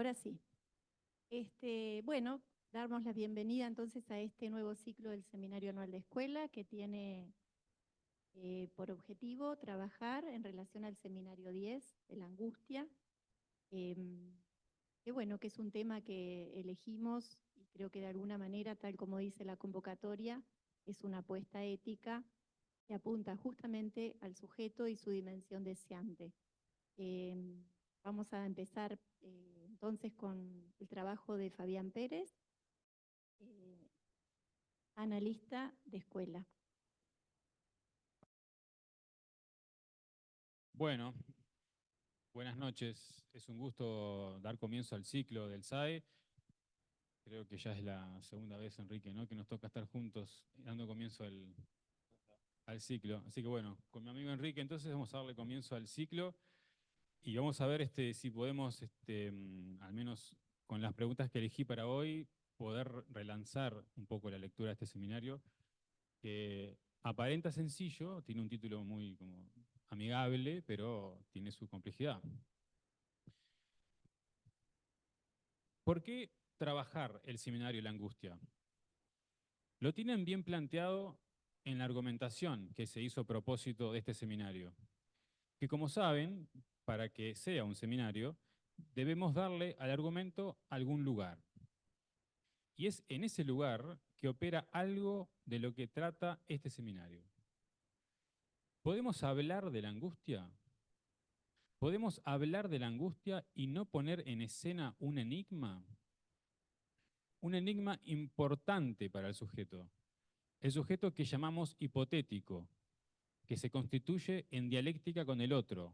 Ahora sí. Bueno, damos la bienvenida entonces a este nuevo ciclo del Seminario Anual de Escuela que tiene por objetivo trabajar en relación al Seminario 10 de la angustia, em, que bueno, que es un tema que elegimos y creo que de alguna manera, tal como dice la convocatoria, es una apuesta ética que apunta justamente al sujeto y su dimensión deseante. Em, Vamos a empezar entonces con el trabajo de Fabián Pérez, eh, analista de escuela. Bueno, buenas noches. Es un gusto dar comienzo al ciclo del SAE. Creo que ya es la segunda vez, Enrique, ¿no?, que nos toca estar juntos dando comienzo al ciclo. Así que bueno, con mi amigo Enrique entonces vamos a darle comienzo al ciclo y vamos a ver si podemos, al menos con las preguntas que elegí para hoy, poder relanzar un poco la lectura de este seminario, que aparenta sencillo, tiene un título muy como amigable, pero tiene su complejidad. ¿Por qué trabajar el seminario La Angustia? Lo tienen bien planteado en la argumentación que se hizo a propósito de este seminario, que como saben, para que sea un seminario, debemos darle al argumento algún lugar. Y es en ese lugar que opera algo de lo que trata este seminario. ¿Podemos hablar de la angustia? ¿Podemos hablar de la angustia y no poner en escena un enigma? Un enigma importante para el sujeto. El sujeto que llamamos hipotético, que se constituye en dialéctica con el otro,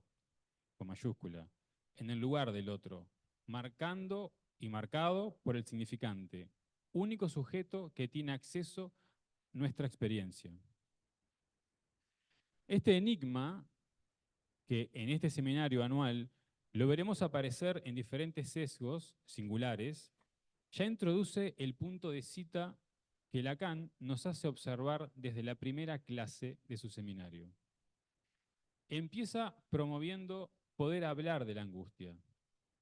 con mayúscula, en el lugar del otro, marcando y marcado por el significante, único sujeto que tiene acceso a nuestra experiencia. Este enigma, que en este seminario anual lo veremos aparecer en diferentes sesgos singulares, ya introduce el punto de cita que Lacan nos hace observar desde la primera clase de su seminario. Empieza promoviendo poder hablar de la angustia.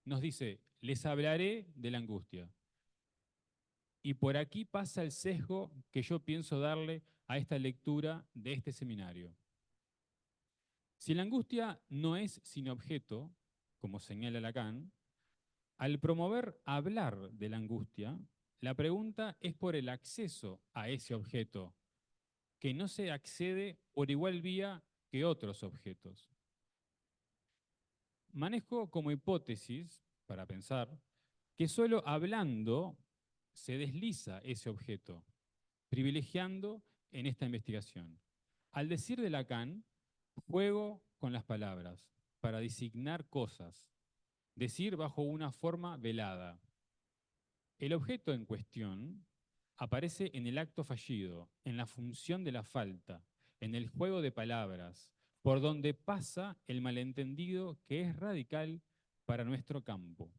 Nos dice, les hablaré de la angustia. Y por aquí pasa el sesgo que yo pienso darle a esta lectura de este seminario. Si la angustia no es sin objeto, como señala Lacan, al promover hablar de la angustia, la pregunta es por el acceso a ese objeto, que no se accede por igual vía que otros objetos. Manejo como hipótesis, para pensar, que solo hablando se desliza ese objeto, privilegiando en esta investigación. Al decir de Lacan, juego con las palabras para designar cosas, decir bajo una forma velada. El objeto en cuestión aparece en el acto fallido, en la función de la falta, en el juego de palabras, por donde pasa el malentendido que es radical para nuestro campo.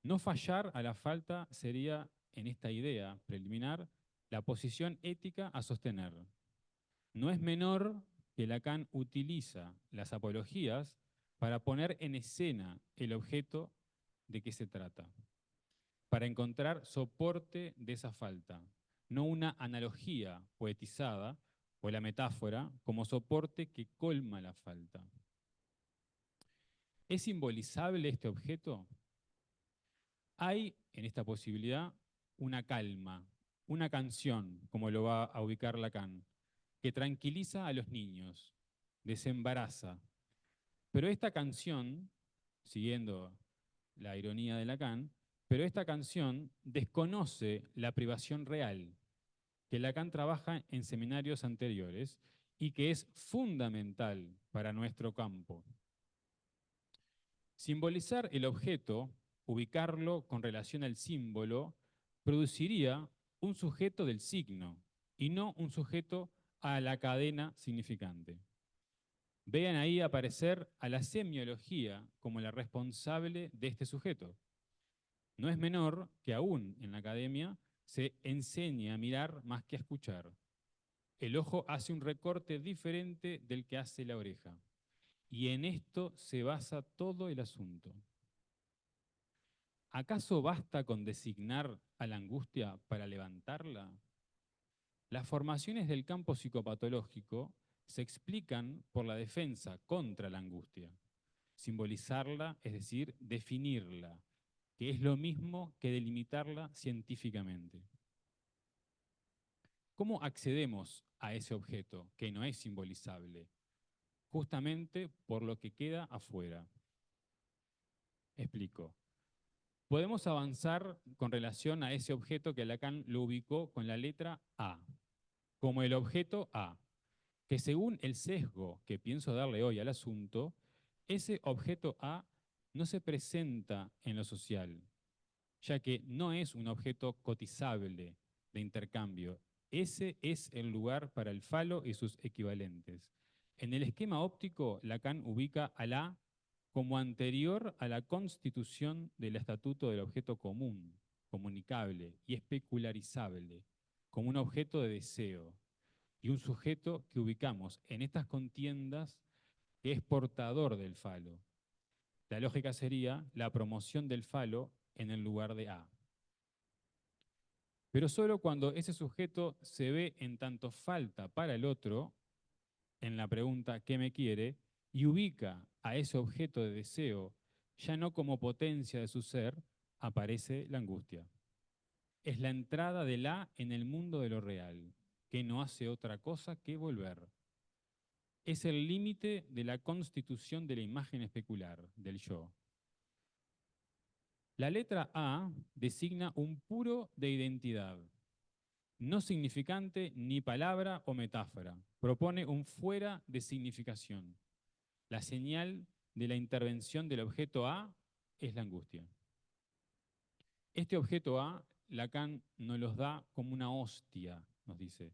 No fallar a la falta sería, en esta idea preliminar, la posición ética a sostener. No es menor que Lacan utiliza las apologías para poner en escena el objeto de que se trata, para encontrar soporte de esa falta, no una analogía poetizada o la metáfora como soporte que colma la falta. ¿Es simbolizable este objeto? Hay en esta posibilidad una calma, una canción, como lo va a ubicar Lacan, que tranquiliza a los niños, desembaraza. Pero esta canción, siguiendo la ironía de Lacan, pero esta canción desconoce la privación real, que Lacan trabaja en seminarios anteriores y que es fundamental para nuestro campo. Simbolizar el objeto, ubicarlo con relación al símbolo, produciría un sujeto del signo y no un sujeto a la cadena significante. Vean ahí aparecer a la semiología como la responsable de este sujeto. No es menor que aún en la academia se enseñe a mirar más que a escuchar. El ojo hace un recorte diferente del que hace la oreja. Y en esto se basa todo el asunto. ¿Acaso basta con designar a la angustia para levantarla? Las formaciones del campo psicopatológico se explican por la defensa contra la angustia. Simbolizarla, es decir, definirla, que es lo mismo que delimitarla científicamente. ¿Cómo accedemos a ese objeto que no es simbolizable? Justamente por lo que queda afuera. Explico. Podemos avanzar con relación a ese objeto que Lacan lo ubicó con la letra A, como el objeto A, que según el sesgo que pienso darle hoy al asunto, ese objeto A no se presenta en lo social, ya que no es un objeto cotizable de intercambio. Ese es el lugar para el falo y sus equivalentes. En el esquema óptico, Lacan ubica al A como anterior a la constitución del estatuto del objeto común, comunicable y especularizable, como un objeto de deseo, y un sujeto que ubicamos en estas contiendas que es portador del falo. La lógica sería la promoción del falo en el lugar de A. Pero solo cuando ese sujeto se ve en tanto falta para el otro, en la pregunta ¿qué me quiere?, y ubica a ese objeto de deseo ya no como potencia de su ser, aparece la angustia. Es la entrada del A en el mundo de lo real, que no hace otra cosa que volver. Es el límite de la constitución de la imagen especular, del yo. La letra A designa un puro de identidad, no significante ni palabra o metáfora. Propone un fuera de significación. La señal de la intervención del objeto A es la angustia. Este objeto A, Lacan nos los da como una hostia, nos dice.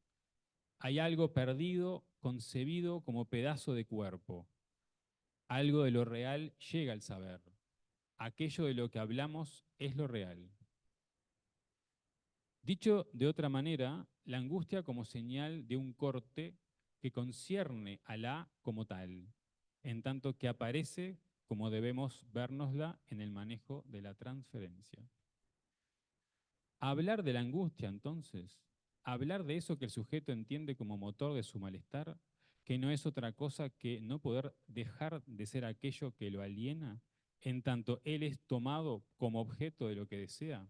Hay algo perdido, concebido como pedazo de cuerpo. Algo de lo real llega al saber. Aquello de lo que hablamos es lo real. Dicho de otra manera, la angustia como señal de un corte que concierne a la como tal, en tanto que aparece como debemos vernosla en el manejo de la transferencia. Hablar de la angustia, entonces, hablar de eso que el sujeto entiende como motor de su malestar, que no es otra cosa que no poder dejar de ser aquello que lo aliena, en tanto él es tomado como objeto de lo que desea.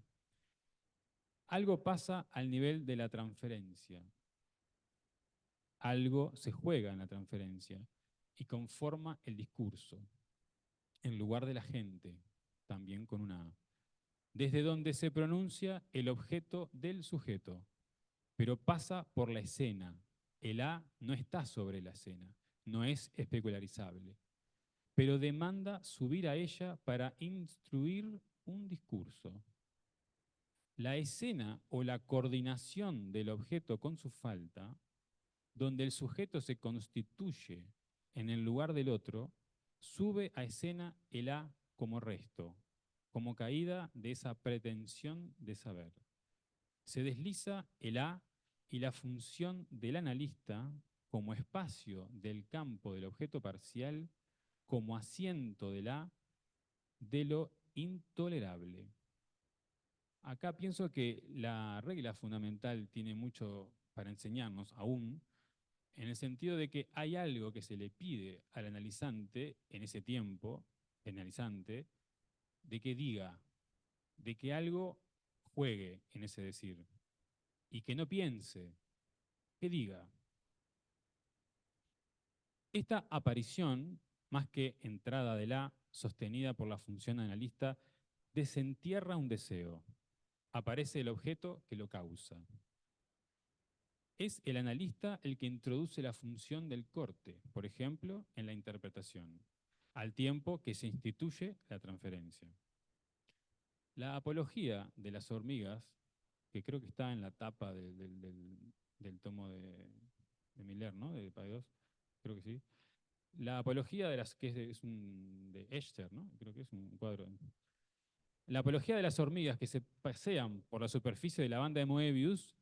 Algo pasa al nivel de la transferencia. Algo se juega en la transferencia y conforma el discurso, en lugar de la gente, también con una A, desde donde se pronuncia el objeto del sujeto, pero pasa por la escena. El A no está sobre la escena, no es especularizable, pero demanda subir a ella para instruir un discurso. La escena o la coordinación del objeto con su falta, donde el sujeto se constituye en el lugar del otro, sube a escena el A como resto, como caída de esa pretensión de saber. Se desliza el A y la función del analista como espacio del campo del objeto parcial, como asiento del A de lo intolerable. Acá pienso que la regla fundamental tiene mucho para enseñarnos aún, en el sentido de que hay algo que se le pide al analizante en ese tiempo, analizante, de que diga, de que algo juegue en ese decir, y que no piense, que diga. Esta aparición, más que entrada de la, sostenida por la función analista, desentierra un deseo. Aparece el objeto que lo causa. Es el analista el que introduce la función del corte, por ejemplo, en la interpretación, al tiempo que se instituye la transferencia. La apología de las hormigas, que creo que está en la tapa del tomo de Miller, ¿no? De Paidós, creo que sí. La apología de las, que de Escher, ¿no? Creo que es un cuadro. La apología de las hormigas que se pasean por la superficie de la banda de Moebius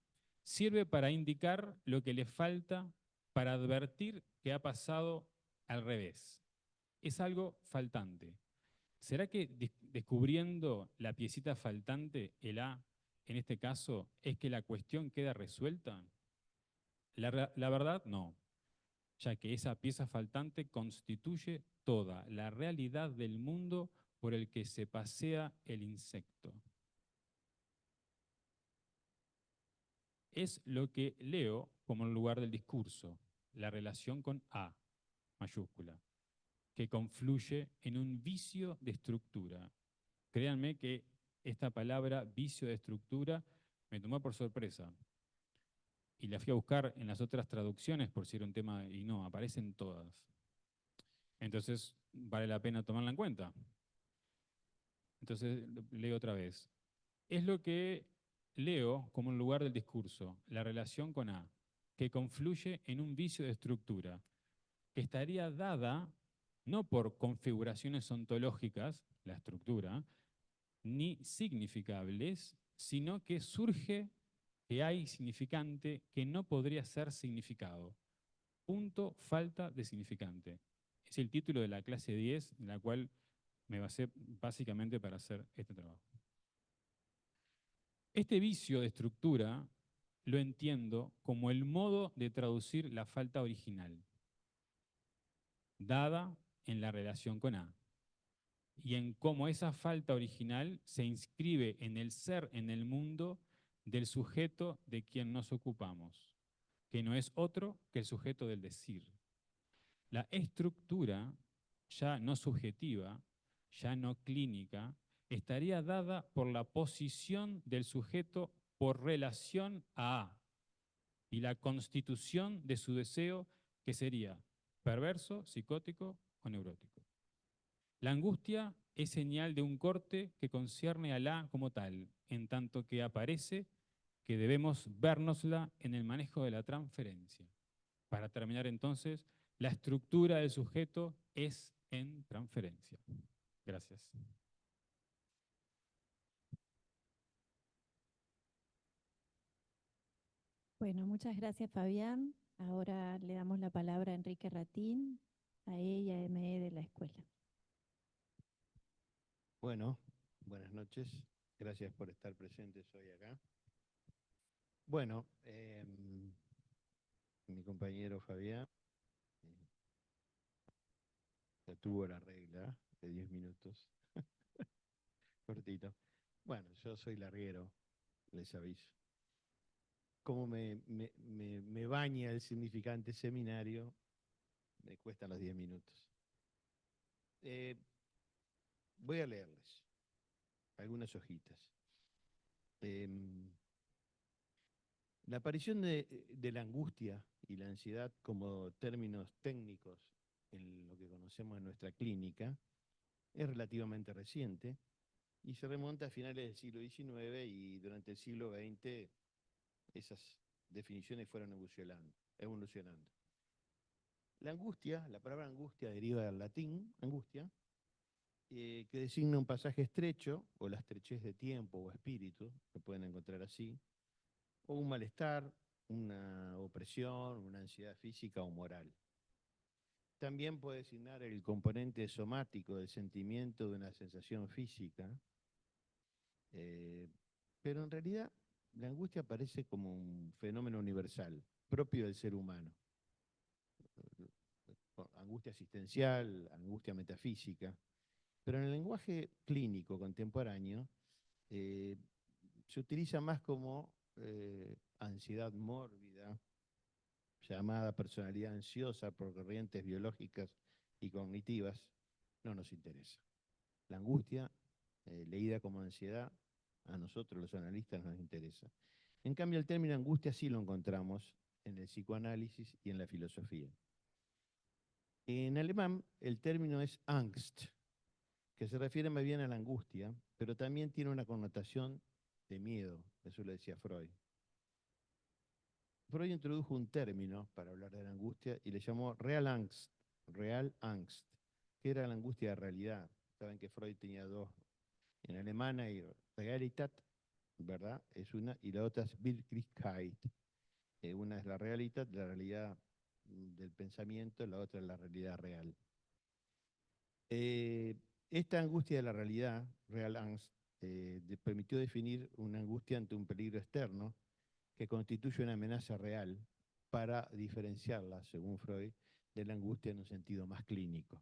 sirve para indicar lo que le falta para advertir que ha pasado al revés. Es algo faltante. ¿Será que descubriendo la piecita faltante, el A, en este caso, es que la cuestión queda resuelta? La verdad, no, ya que esa pieza faltante constituye toda la realidad del mundo por el que se pasea el insecto. Es lo que leo como el lugar del discurso, la relación con A, mayúscula, que confluye en un vicio de estructura. Créanme que esta palabra vicio de estructura me tomó por sorpresa y la fui a buscar en las otras traducciones por si era un tema y no, aparecen todas. Entonces vale la pena tomarla en cuenta. Entonces leo otra vez. Es lo que leo como un lugar del discurso, la relación con A, que confluye en un vicio de estructura, que estaría dada no por configuraciones ontológicas, la estructura, ni significables, sino que surge que hay significante que no podría ser significado. Punto, falta de significante. Es el título de la clase 10, en la cual me basé básicamente para hacer este trabajo. Este vicio de estructura lo entiendo como el modo de traducir la falta original, dada en la relación con A, y en cómo esa falta original se inscribe en el ser, en el mundo del sujeto de quien nos ocupamos, que no es otro que el sujeto del decir. La estructura, ya no subjetiva, ya no clínica, estaría dada por la posición del sujeto por relación a A y la constitución de su deseo, que sería perverso, psicótico o neurótico. La angustia es señal de un corte que concierne al A como tal, en tanto que aparece que debemos vernosla en el manejo de la transferencia. Para terminar entonces, la estructura del sujeto es en transferencia. Gracias. Bueno, muchas gracias, Fabián. Ahora le damos la palabra a Enrique Ratín, a E y a ME de la escuela. Bueno, buenas noches. Gracias por estar presentes hoy acá. Bueno, mi compañero Fabián ya tuvo la regla de 10 minutos. Cortito. Bueno, yo soy larguero, les aviso. Como me baña el significante seminario, me cuestan los 10 minutos. Voy a leerles algunas hojitas. La aparición de la angustia y la ansiedad como términos técnicos en lo que conocemos en nuestra clínica es relativamente reciente y se remonta a finales del siglo XIX y durante el siglo XX esas definiciones fueron evolucionando. La angustia, la palabra angustia deriva del latín, angustia, que designa un pasaje estrecho o la estrechez de tiempo o espíritu, lo pueden encontrar así, o un malestar, una opresión, una ansiedad física o moral. También puede designar el componente somático del sentimiento de una sensación física, pero en realidad la angustia aparece como un fenómeno universal, propio del ser humano. Angustia existencial, angustia metafísica, pero en el lenguaje clínico contemporáneo se utiliza más como ansiedad mórbida, llamada personalidad ansiosa por corrientes biológicas y cognitivas, no nos interesa. La angustia, leída como ansiedad, a nosotros los analistas nos interesa. En cambio, el término angustia sí lo encontramos en el psicoanálisis y en la filosofía. En alemán, el término es Angst, que se refiere más bien a la angustia, pero también tiene una connotación de miedo, eso lo decía Freud. Freud introdujo un término para hablar de la angustia y le llamó Realangst, que era la angustia de realidad. Saben que Freud tenía dos, en alemán hay Realität, ¿verdad? Es una, y la otra es Wirklichkeit. Una es la Realität, la realidad del pensamiento, la otra es la realidad real. Esta angustia de la realidad, real angst, permitió definir una angustia ante un peligro externo que constituye una amenaza real para diferenciarla, según Freud, de la angustia en un sentido más clínico.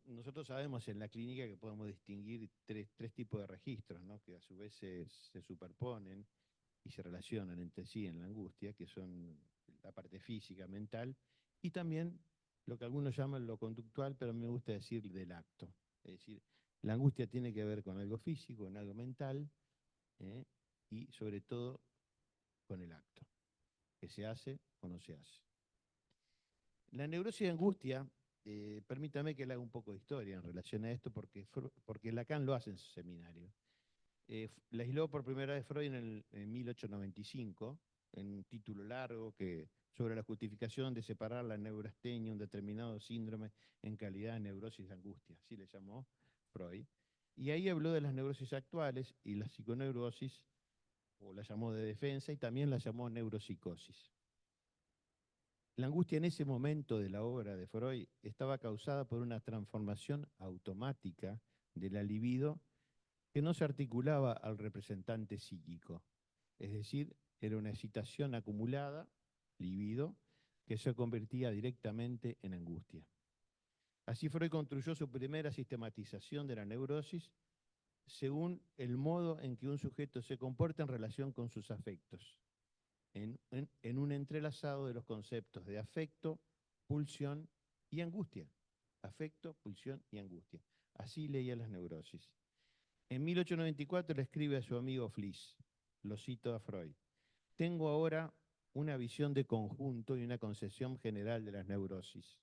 Nosotros sabemos en la clínica que podemos distinguir tres tipos de registros, ¿no? Que a su vez se superponen y se relacionan entre sí en la angustia, que son la parte física, mental, y también lo que algunos llaman lo conductual, pero a mí me gusta decir del acto. Es decir, la angustia tiene que ver con algo físico, con algo mental, y sobre todo con el acto, que se hace o no se hace. La neurosis de angustia, permítame que le haga un poco de historia en relación a esto, porque Lacan lo hace en su seminario. La aisló por primera vez Freud en 1895, en un título largo sobre la justificación de separar la neurastenia, un determinado síndrome, en calidad de neurosis de angustia, así le llamó Freud. Y ahí habló de las neurosis actuales y la psiconeurosis, o la llamó de defensa, y también la llamó neuropsicosis. La angustia en ese momento de la obra de Freud estaba causada por una transformación automática de la libido que no se articulaba al representante psíquico. Es decir, era una excitación acumulada, libido, que se convertía directamente en angustia. Así Freud construyó su primera sistematización de la neurosis según el modo en que un sujeto se comporta en relación con sus afectos, en un entrelazado de los conceptos de afecto, pulsión y angustia. Afecto, pulsión y angustia. Así leía las neurosis. En 1894 le escribe a su amigo Fliess, lo cito a Freud: tengo ahora una visión de conjunto y una concepción general de las neurosis.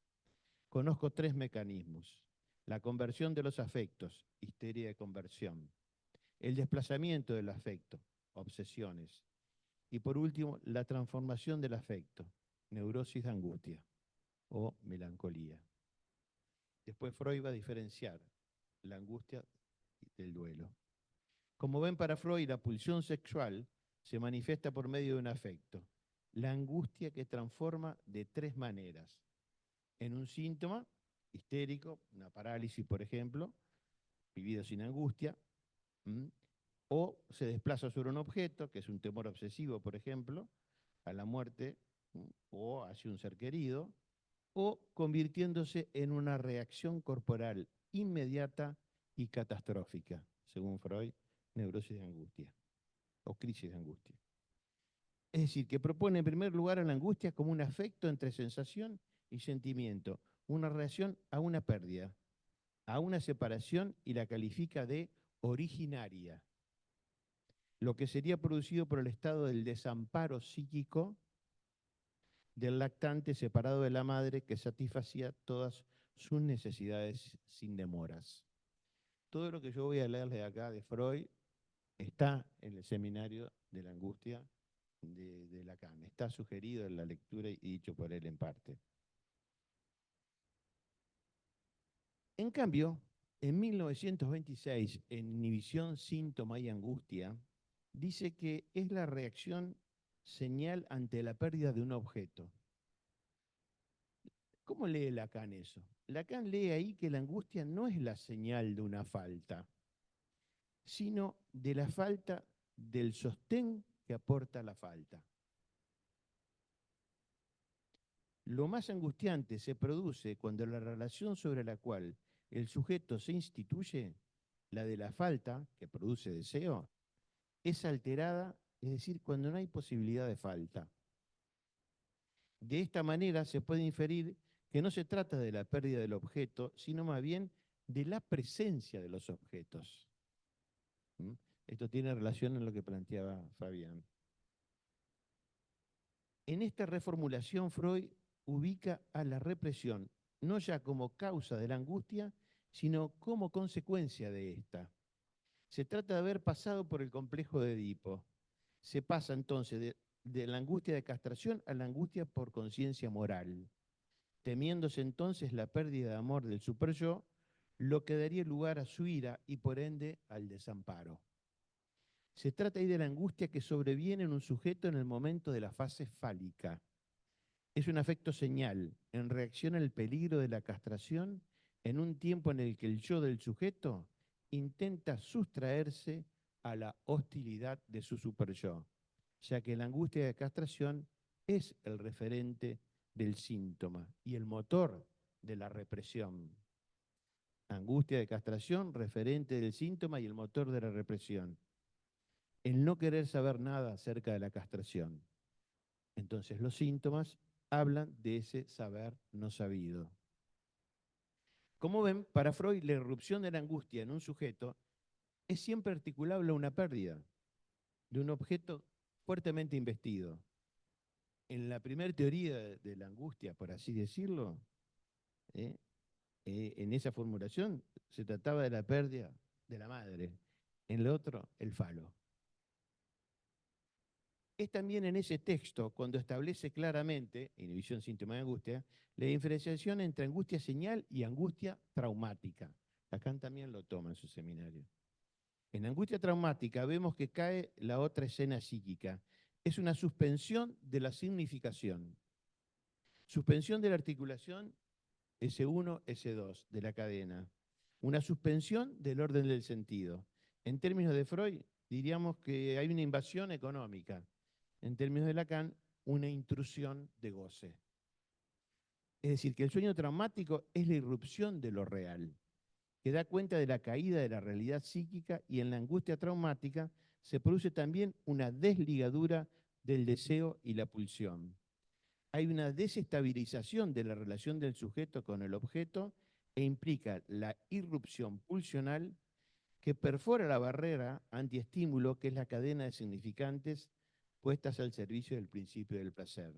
Conozco tres mecanismos: la conversión de los afectos, histeria de conversión; el desplazamiento del afecto, obsesiones; y por último, la transformación del afecto, neurosis de angustia o melancolía. Después Freud va a diferenciar la angustia del duelo. Como ven, para Freud, la pulsión sexual se manifiesta por medio de un afecto, la angustia que transforma de tres maneras: en un síntoma histérico, una parálisis, por ejemplo, vivido sin angustia, o se desplaza sobre un objeto, que es un temor obsesivo, por ejemplo, a la muerte, o hacia un ser querido, o convirtiéndose en una reacción corporal inmediata y catastrófica, según Freud, neurosis de angustia o crisis de angustia. Es decir, que propone en primer lugar a la angustia como un afecto entre sensación y sentimiento, una reacción a una pérdida, a una separación, y la califica de originaria, lo que sería producido por el estado del desamparo psíquico del lactante separado de la madre, que satisfacía todas sus necesidades sin demoras. Todo lo que yo voy a leerles acá de Freud está en el seminario de la angustia de Lacan. Está sugerido en la lectura y dicho por él en parte. En cambio, en 1926, en Inhibición, Síntoma y Angustia, dice que es la reacción señal ante la pérdida de un objeto. ¿Cómo lee Lacan eso? Lacan lee ahí que la angustia no es la señal de una falta, sino de la falta del sostén que aporta la falta. Lo más angustiante se produce cuando la relación sobre la cual el sujeto se instituye, la de la falta, que produce deseo, es alterada, es decir, cuando no hay posibilidad de falta. De esta manera se puede inferir que no se trata de la pérdida del objeto, sino más bien de la presencia de los objetos. Esto tiene relación en lo que planteaba Fabián. En esta reformulación, Freud ubica a la represión no ya como causa de la angustia, sino como consecuencia de esta. Se trata de haber pasado por el complejo de Edipo. Se pasa entonces de la angustia de castración a la angustia por conciencia moral, temiéndose entonces la pérdida de amor del superyo, lo que daría lugar a su ira y por ende al desamparo. Se trata ahí de la angustia que sobreviene en un sujeto en el momento de la fase fálica. Es un afecto señal en reacción al peligro de la castración en un tiempo en el que el yo del sujeto intenta sustraerse a la hostilidad de su superyo, ya que la angustia de castración es el referente del síntoma y el motor de la represión. Angustia de castración, referente del síntoma y el motor de la represión. El no querer saber nada acerca de la castración. Entonces los síntomas hablan de ese saber no sabido. Como ven, para Freud la irrupción de la angustia en un sujeto es siempre articulable a una pérdida de un objeto fuertemente investido. En la primera teoría de la angustia, por así decirlo, en esa formulación se trataba de la pérdida de la madre. En el otro, el falo. Es también en ese texto cuando establece claramente, inhibición, síntoma de angustia, la diferenciación entre angustia señal y angustia traumática. Lacan también lo toma en su seminario. En angustia traumática vemos que cae la otra escena psíquica. Es una suspensión de la significación. Suspensión de la articulación S1, S2 de la cadena. Una suspensión del orden del sentido. En términos de Freud, diríamos que hay una invasión económica. En términos de Lacan, una intrusión de goce. Es decir, que el sueño traumático es la irrupción de lo real, que da cuenta de la caída de la realidad psíquica, y en la angustia traumática se produce también una desligadura del deseo y la pulsión. Hay una desestabilización de la relación del sujeto con el objeto e implica la irrupción pulsional que perfora la barrera antiestímulo que es la cadena de significantes puestas al servicio del principio del placer.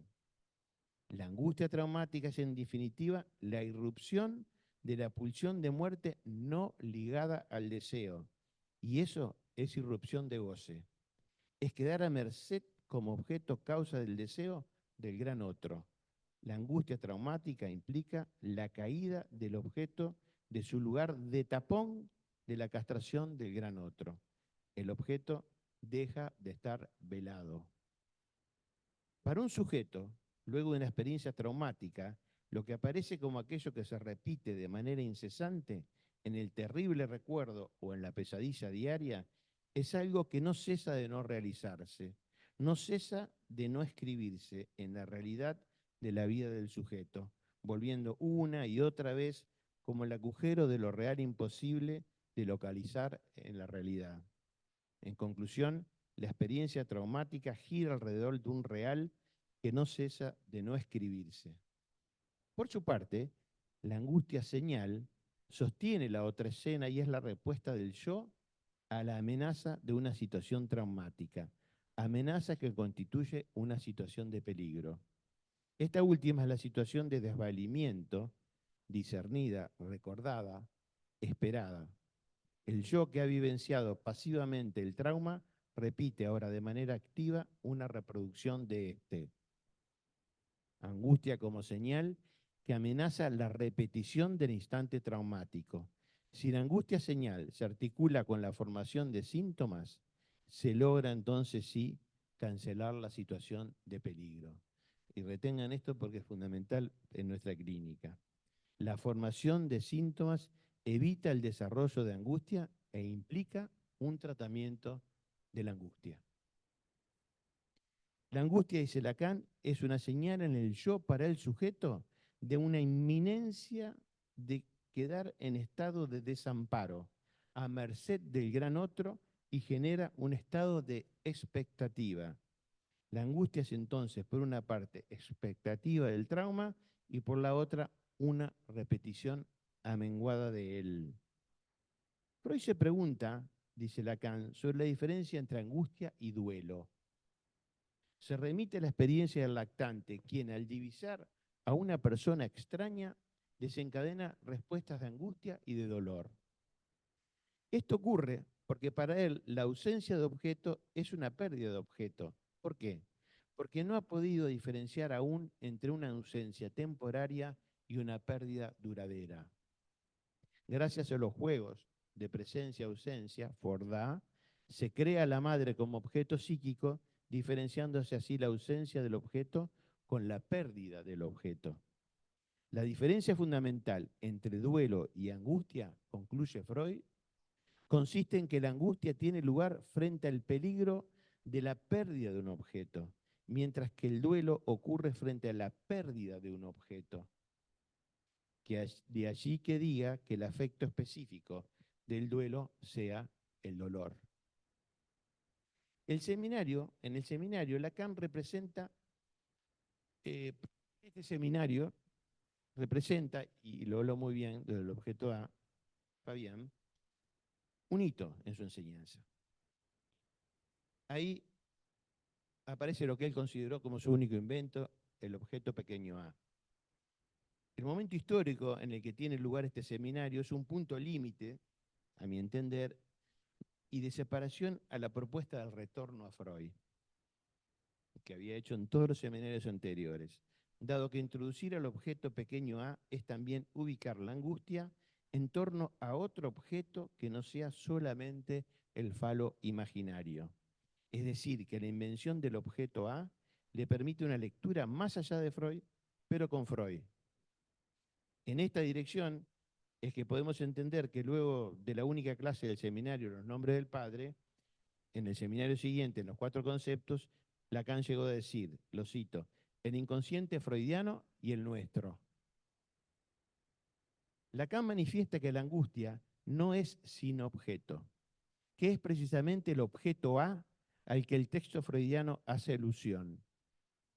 La angustia traumática es en definitiva la irrupción de la pulsión de muerte no ligada al deseo, y eso es irrupción de goce. Es quedar a merced como objeto causa del deseo del gran otro. La angustia traumática implica la caída del objeto de su lugar de tapón de la castración del gran otro. El objeto deja de estar velado. Para un sujeto, luego de una experiencia traumática, lo que aparece como aquello que se repite de manera incesante en el terrible recuerdo o en la pesadilla diaria, es algo que no cesa de no realizarse, no cesa de no escribirse en la realidad de la vida del sujeto, volviendo una y otra vez como el agujero de lo real imposible de localizar en la realidad. En conclusión, la experiencia traumática gira alrededor de un real que no cesa de no escribirse. Por su parte, la angustia señal sostiene la otra escena y es la respuesta del yo a la amenaza de una situación traumática, amenaza que constituye una situación de peligro. Esta última es la situación de desvalimiento, discernida, recordada, esperada. El yo que ha vivenciado pasivamente el trauma repite ahora de manera activa una reproducción de este. Angustia como señal que amenaza la repetición del instante traumático. Si la angustia señal se articula con la formación de síntomas, se logra entonces sí cancelar la situación de peligro. Y retengan esto porque es fundamental en nuestra clínica. La formación de síntomas evita el desarrollo de angustia e implica un tratamiento de la angustia. La angustia, dice Lacan, es una señal en el yo para el sujeto de una inminencia de quedar en estado de desamparo, a merced del gran otro, y genera un estado de expectativa. La angustia es entonces, por una parte, expectativa del trauma y por la otra, una repetición amenguada de él. Freud se pregunta, dice Lacan, sobre la diferencia entre angustia y duelo. Se remite a la experiencia del lactante, quien al divisar a una persona extraña desencadena respuestas de angustia y de dolor. Esto ocurre porque para él la ausencia de objeto es una pérdida de objeto. ¿Por qué? Porque no ha podido diferenciar aún entre una ausencia temporaria y una pérdida duradera. Gracias a los juegos de presencia-ausencia, Fordá, se crea la madre como objeto psíquico, diferenciándose así la ausencia del objeto con la pérdida del objeto. La diferencia fundamental entre duelo y angustia, concluye Freud, consiste en que la angustia tiene lugar frente al peligro de la pérdida de un objeto, mientras que el duelo ocurre frente a la pérdida de un objeto. De allí que diga que el afecto específico del duelo sea el dolor. En el seminario, Lacan representa, este seminario representa, y lo hablo muy bien del objeto A, Fabián, un hito en su enseñanza. Ahí aparece lo que él consideró como su único invento, el objeto pequeño A. El momento histórico en el que tiene lugar este seminario es un punto límite, a mi entender, y de separación a la propuesta del retorno a Freud, que había hecho en todos los seminarios anteriores, dado que introducir al objeto pequeño A es también ubicar la angustia en torno a otro objeto que no sea solamente el falo imaginario. Es decir, que la invención del objeto A le permite una lectura más allá de Freud, pero con Freud. En esta dirección es que podemos entender que luego de la única clase del seminario, Los nombres del padre, en el seminario siguiente, en los 4 conceptos, Lacan llegó a decir, lo cito, el inconsciente freudiano y el nuestro. Lacan manifiesta que la angustia no es sin objeto, que es precisamente el objeto A al que el texto freudiano hace alusión.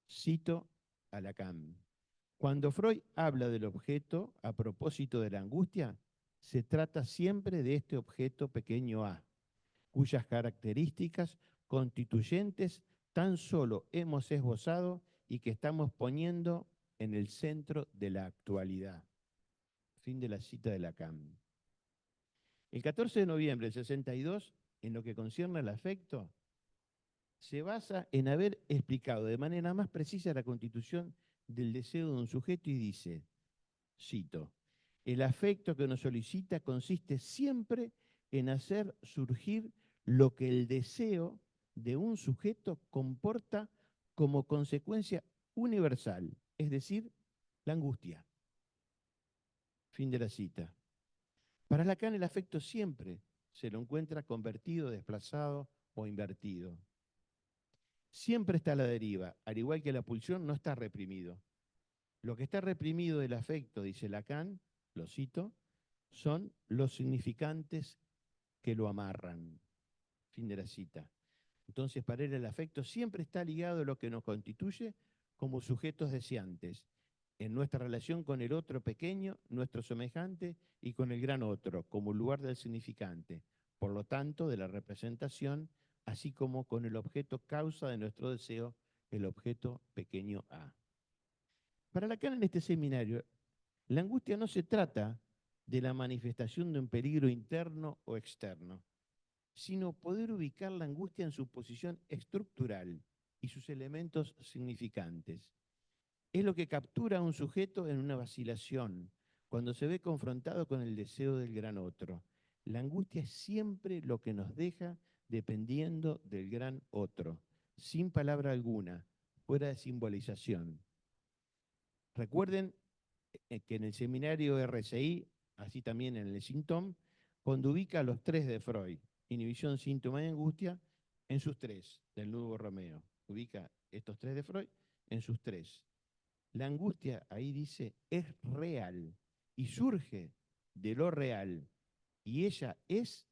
Cito a Lacan. Cuando Freud habla del objeto a propósito de la angustia, se trata siempre de este objeto pequeño A, cuyas características constituyentes tan solo hemos esbozado y que estamos poniendo en el centro de la actualidad. Fin de la cita de Lacan. El 14 de noviembre del 62, en lo que concierne al afecto, se basa en haber explicado de manera más precisa la constitución del deseo de un sujeto y dice, cito, el afecto que nos solicita consiste siempre en hacer surgir lo que el deseo de un sujeto comporta como consecuencia universal, es decir, la angustia. Fin de la cita. Para Lacan el afecto siempre se lo encuentra convertido, desplazado o invertido. Siempre está a la deriva, al igual que la pulsión no está reprimido. Lo que está reprimido del afecto, dice Lacan, lo cito, son los significantes que lo amarran. Fin de la cita. Entonces, para él el afecto siempre está ligado a lo que nos constituye como sujetos deseantes, en nuestra relación con el otro pequeño, nuestro semejante, y con el gran otro, como lugar del significante, por lo tanto, de la representación, así como con el objeto causa de nuestro deseo, el objeto pequeño A. Para Lacan en este seminario, la angustia no se trata de la manifestación de un peligro interno o externo, sino poder ubicar la angustia en su posición estructural y sus elementos significantes. Es lo que captura a un sujeto en una vacilación, cuando se ve confrontado con el deseo del gran otro. La angustia es siempre lo que nos deja dependiendo del gran otro, sin palabra alguna, fuera de simbolización. Recuerden que en el seminario RCI, así también en el SINTOM, cuando ubica a los 3 de Freud, inhibición, síntoma y angustia, en sus 3 del nuevo Romeo. Ubica estos 3 de Freud en sus 3. La angustia, ahí dice, es real y surge de lo real. Y ella es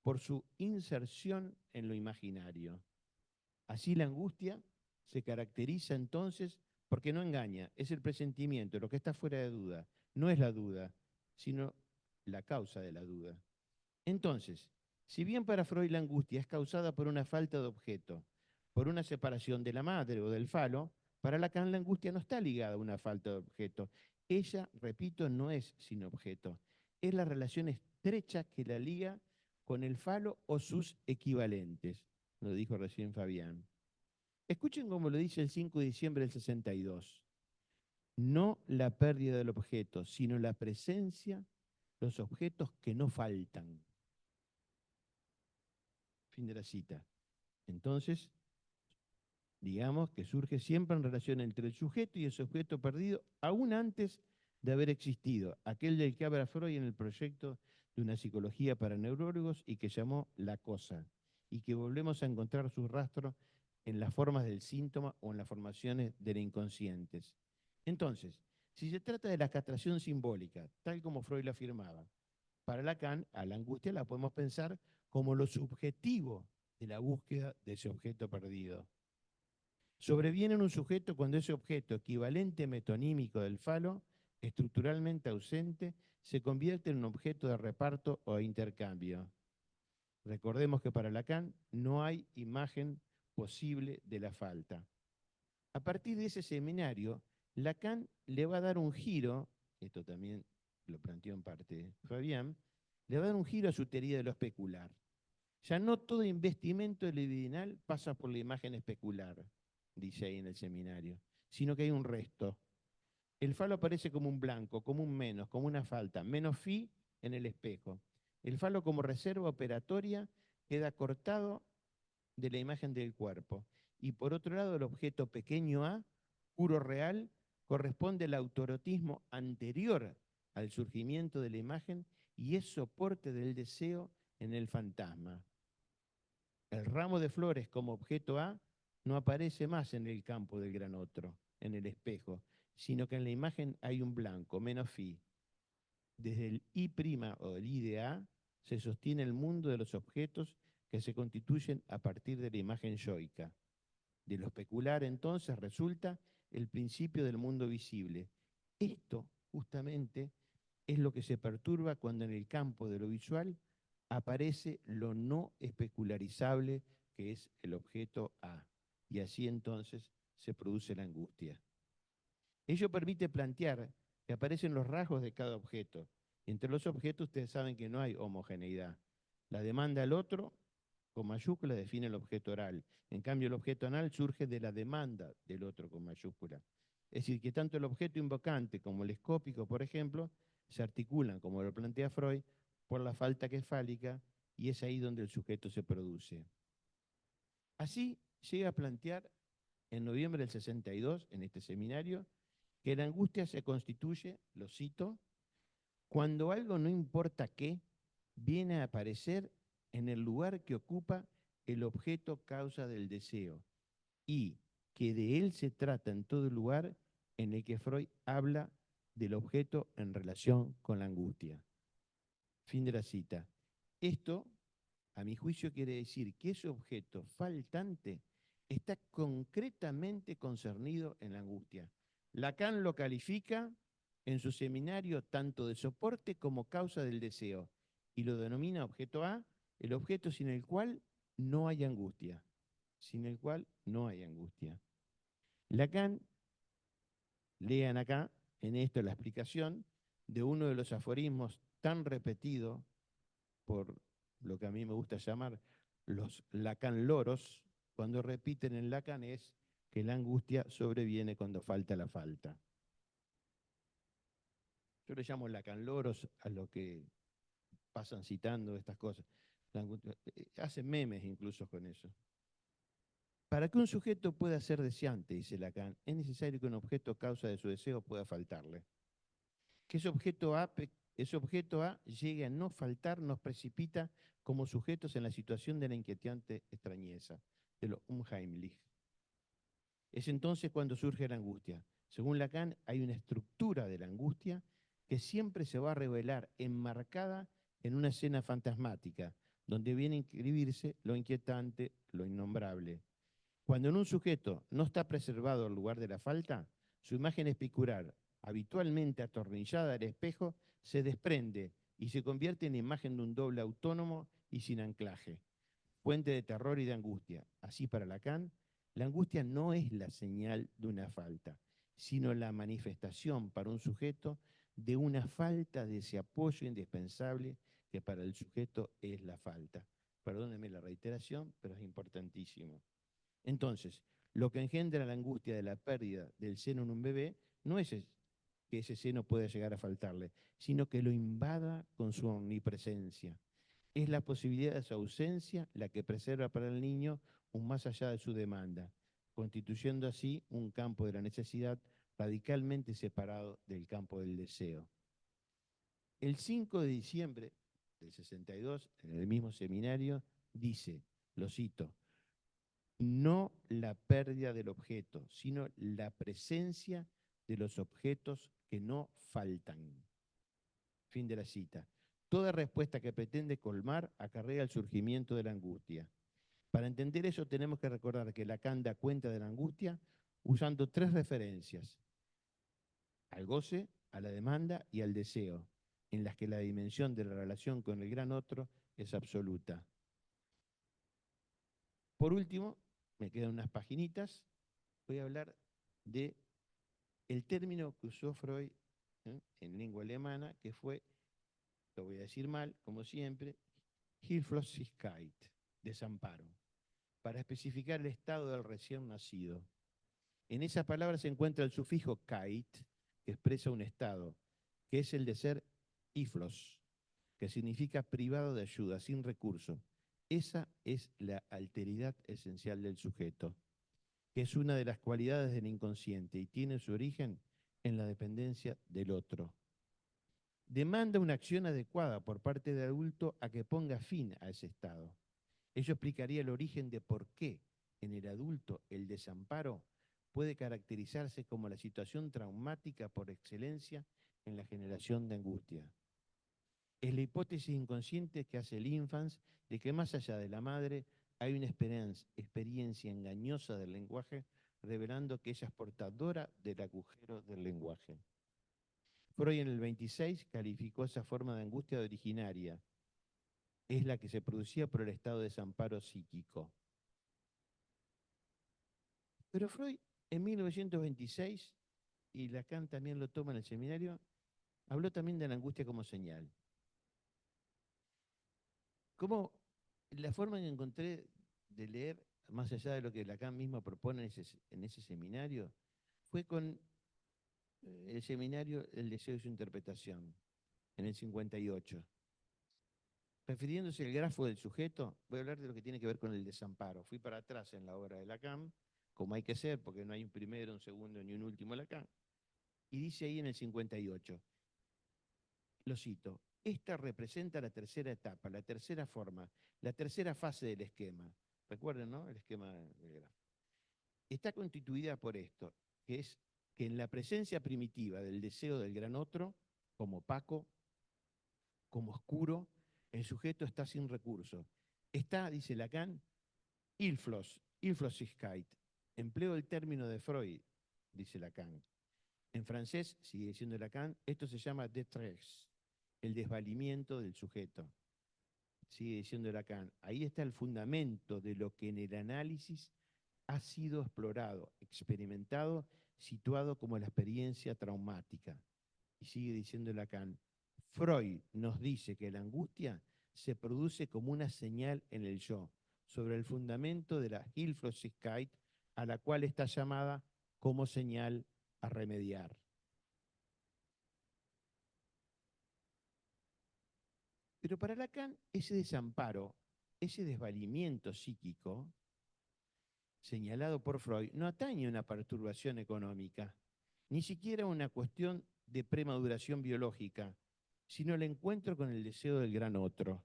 por su inserción en lo imaginario. Así la angustia se caracteriza entonces porque no engaña, es el presentimiento, lo que está fuera de duda. No es la duda, sino la causa de la duda. Entonces, si bien para Freud la angustia es causada por una falta de objeto, por una separación de la madre o del falo, para Lacan la angustia no está ligada a una falta de objeto. Ella, repito, no es sin objeto. Es la relación estrecha que la liga con el falo o sus equivalentes. Lo dijo recién Fabián. Escuchen cómo lo dice el 5 de diciembre del 62. No la pérdida del objeto, sino la presencia, los objetos que no faltan. Fin de la cita. Entonces, digamos que surge siempre en relación entre el sujeto y el sujeto perdido, aún antes de haber existido, aquel del que habla Freud en el proyecto de una psicología para neurólogos y que llamó La Cosa, y que volvemos a encontrar sus rastros en las formas del síntoma o en las formaciones de las inconscientes. Entonces, si se trata de la castración simbólica, tal como Freud la afirmaba, para Lacan, a la angustia la podemos pensar como lo subjetivo de la búsqueda de ese objeto perdido. Sobreviene en un sujeto cuando ese objeto, equivalente metonímico del falo, estructuralmente ausente, se convierte en un objeto de reparto o de intercambio. Recordemos que para Lacan no hay imagen posible de la falta. A partir de ese seminario, Lacan le va a dar un giro, esto también lo planteó en parte Fabián, le va a dar un giro a su teoría de lo especular. Ya no todo investimento libidinal pasa por la imagen especular, dice ahí en el seminario, sino que hay un resto. El falo aparece como un blanco, como un menos, como una falta, menos phi en el espejo. El falo como reserva operatoria queda cortado de la imagen del cuerpo. Y por otro lado, el objeto pequeño a, puro real, corresponde al autorotismo anterior al surgimiento de la imagen y es soporte del deseo en el fantasma. El ramo de flores como objeto A no aparece más en el campo del gran otro, en el espejo, sino que en la imagen hay un blanco, menos phi. Desde el I' o el I de A se sostiene el mundo de los objetos que se constituyen a partir de la imagen yoica. De lo especular entonces resulta el principio del mundo visible. Esto justamente es lo que se perturba cuando en el campo de lo visual aparece lo no especularizable que es el objeto A. Y así entonces se produce la angustia. Ello permite plantear que aparecen los rasgos de cada objeto. Entre los objetos ustedes saben que no hay homogeneidad. La demanda al otro, con mayúscula, define el objeto oral. En cambio, el objeto anal surge de la demanda del otro con mayúscula. Es decir, que tanto el objeto invocante como el escópico, por ejemplo, se articulan, como lo plantea Freud, por la falta que es fálica, y es ahí donde el sujeto se produce. Así llega a plantear en noviembre del 62, en este seminario, que la angustia se constituye, lo cito, cuando algo no importa qué, viene a aparecer en el lugar que ocupa el objeto causa del deseo y que de él se trata en todo lugar en el que Freud habla del objeto en relación con la angustia. Fin de la cita. Esto, a mi juicio, quiere decir que ese objeto faltante está concretamente concernido en la angustia. Lacan lo califica en su seminario tanto de soporte como causa del deseo y lo denomina objeto A, el objeto sin el cual no hay angustia. Sin el cual no hay angustia. Lacan, lean acá en esto la explicación de uno de los aforismos tan repetido por lo que a mí me gusta llamar los Lacan loros, cuando repiten en Lacan es que la angustia sobreviene cuando falta la falta. Yo le llamo Lacan loros a lo que pasan citando estas cosas. Hacen memes incluso con eso. Para que un sujeto pueda ser deseante, dice Lacan, es necesario que un objeto causa de su deseo pueda faltarle. Que ese objeto A llegue a no faltar nos precipita como sujetos en la situación de la inquietante extrañeza, de lo unheimlich. Es entonces cuando surge la angustia. Según Lacan, hay una estructura de la angustia que siempre se va a revelar enmarcada en una escena fantasmática, donde viene a inscribirse lo inquietante, lo innombrable. Cuando en un sujeto no está preservado el lugar de la falta, su imagen especular, habitualmente atornillada al espejo, se desprende y se convierte en imagen de un doble autónomo y sin anclaje, fuente de terror y de angustia. Así para Lacan, la angustia no es la señal de una falta, sino la manifestación para un sujeto de una falta de ese apoyo indispensable que para el sujeto es la falta. Perdónenme la reiteración, pero es importantísimo. Entonces, lo que engendra la angustia de la pérdida del seno en un bebé no es que ese seno pueda llegar a faltarle, sino que lo invada con su omnipresencia. Es la posibilidad de su ausencia la que preserva para el niño un más allá de su demanda, constituyendo así un campo de la necesidad radicalmente separado del campo del deseo. El 5 de diciembre del 62, en el mismo seminario, dice, lo cito, no la pérdida del objeto, sino la presencia de los objetos que no faltan. Fin de la cita. Toda respuesta que pretende colmar acarrea el surgimiento de la angustia. Para entender eso tenemos que recordar que Lacan da cuenta de la angustia usando tres referencias: al goce, a la demanda y al deseo, en las que la dimensión de la relación con el gran otro es absoluta. Por último, me quedan unas paginitas, voy a hablar de el término que usó Freud en lengua alemana, que fue, lo voy a decir mal, como siempre, Hilflosigkeit, desamparo, para especificar el estado del recién nacido. En esa palabra se encuentra el sufijo keit, que expresa un estado, que es el de ser hiflos, que significa privado de ayuda, sin recurso. Esa es la alteridad esencial del sujeto, que es una de las cualidades del inconsciente y tiene su origen en la dependencia del otro. Demanda una acción adecuada por parte del adulto a que ponga fin a ese estado. Ello explicaría el origen de por qué en el adulto el desamparo puede caracterizarse como la situación traumática por excelencia en la generación de angustia. Es la hipótesis inconsciente que hace el Infans de que más allá de la madre hay una experiencia engañosa del lenguaje, revelando que ella es portadora del agujero del lenguaje. Freud en el 26 calificó esa forma de angustia de originaria. Es la que se producía por el estado de desamparo psíquico. Pero Freud en 1926, y Lacan también lo toma en el seminario, habló también de la angustia como señal. Como la forma que encontré de leer, más allá de lo que Lacan mismo propone en ese seminario, fue con el seminario El deseo y su interpretación, en el 58. Refiriéndose al grafo del sujeto, voy a hablar de lo que tiene que ver con el desamparo. Fui para atrás en la obra de Lacan, como hay que ser, porque no hay un primero, un segundo ni un último Lacan. Y dice ahí en el 58, lo cito, esta representa la tercera etapa, la tercera forma, la tercera fase del esquema. Recuerden, ¿no? El esquema del grafo. Está constituida por esto, que es que en la presencia primitiva del deseo del gran otro, como opaco, como oscuro, el sujeto está sin recurso. Está, dice Lacan, Hilflosigkeit. Empleo el término de Freud, dice Lacan. En francés, sigue diciendo Lacan, esto se llama détresse, el desvalimiento del sujeto. Sigue diciendo Lacan, ahí está el fundamento de lo que en el análisis ha sido explorado, experimentado, situado como la experiencia traumática. Y sigue diciendo Lacan, Freud nos dice que la angustia se produce como una señal en el yo, sobre el fundamento de la Hilflosigkeit, a la cual está llamada como señal a remediar. Pero para Lacan, ese desamparo, ese desvalimiento psíquico, señalado por Freud, no atañe a una perturbación económica, ni siquiera una cuestión de premaduración biológica, sino el encuentro con el deseo del gran otro.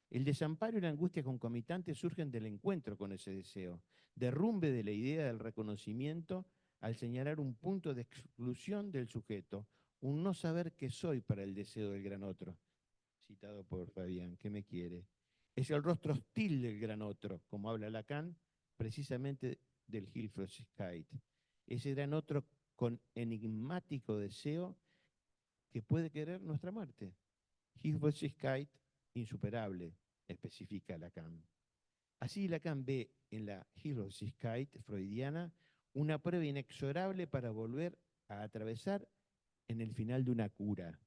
El desamparo y la angustia concomitantes surgen del encuentro con ese deseo, derrumbe de la idea del reconocimiento al señalar un punto de exclusión del sujeto, un no saber qué soy para el deseo del gran otro. Citado por Fabián, ¿qué me quiere? Es el rostro hostil del gran otro, como habla Lacan, precisamente del Hilflosigkeit. Ese gran otro con enigmático deseo que puede querer nuestra muerte. Hilflosigkeit insuperable, especifica Lacan. Así Lacan ve en la Hilflosigkeit freudiana una prueba inexorable para volver a atravesar en el final de una cura.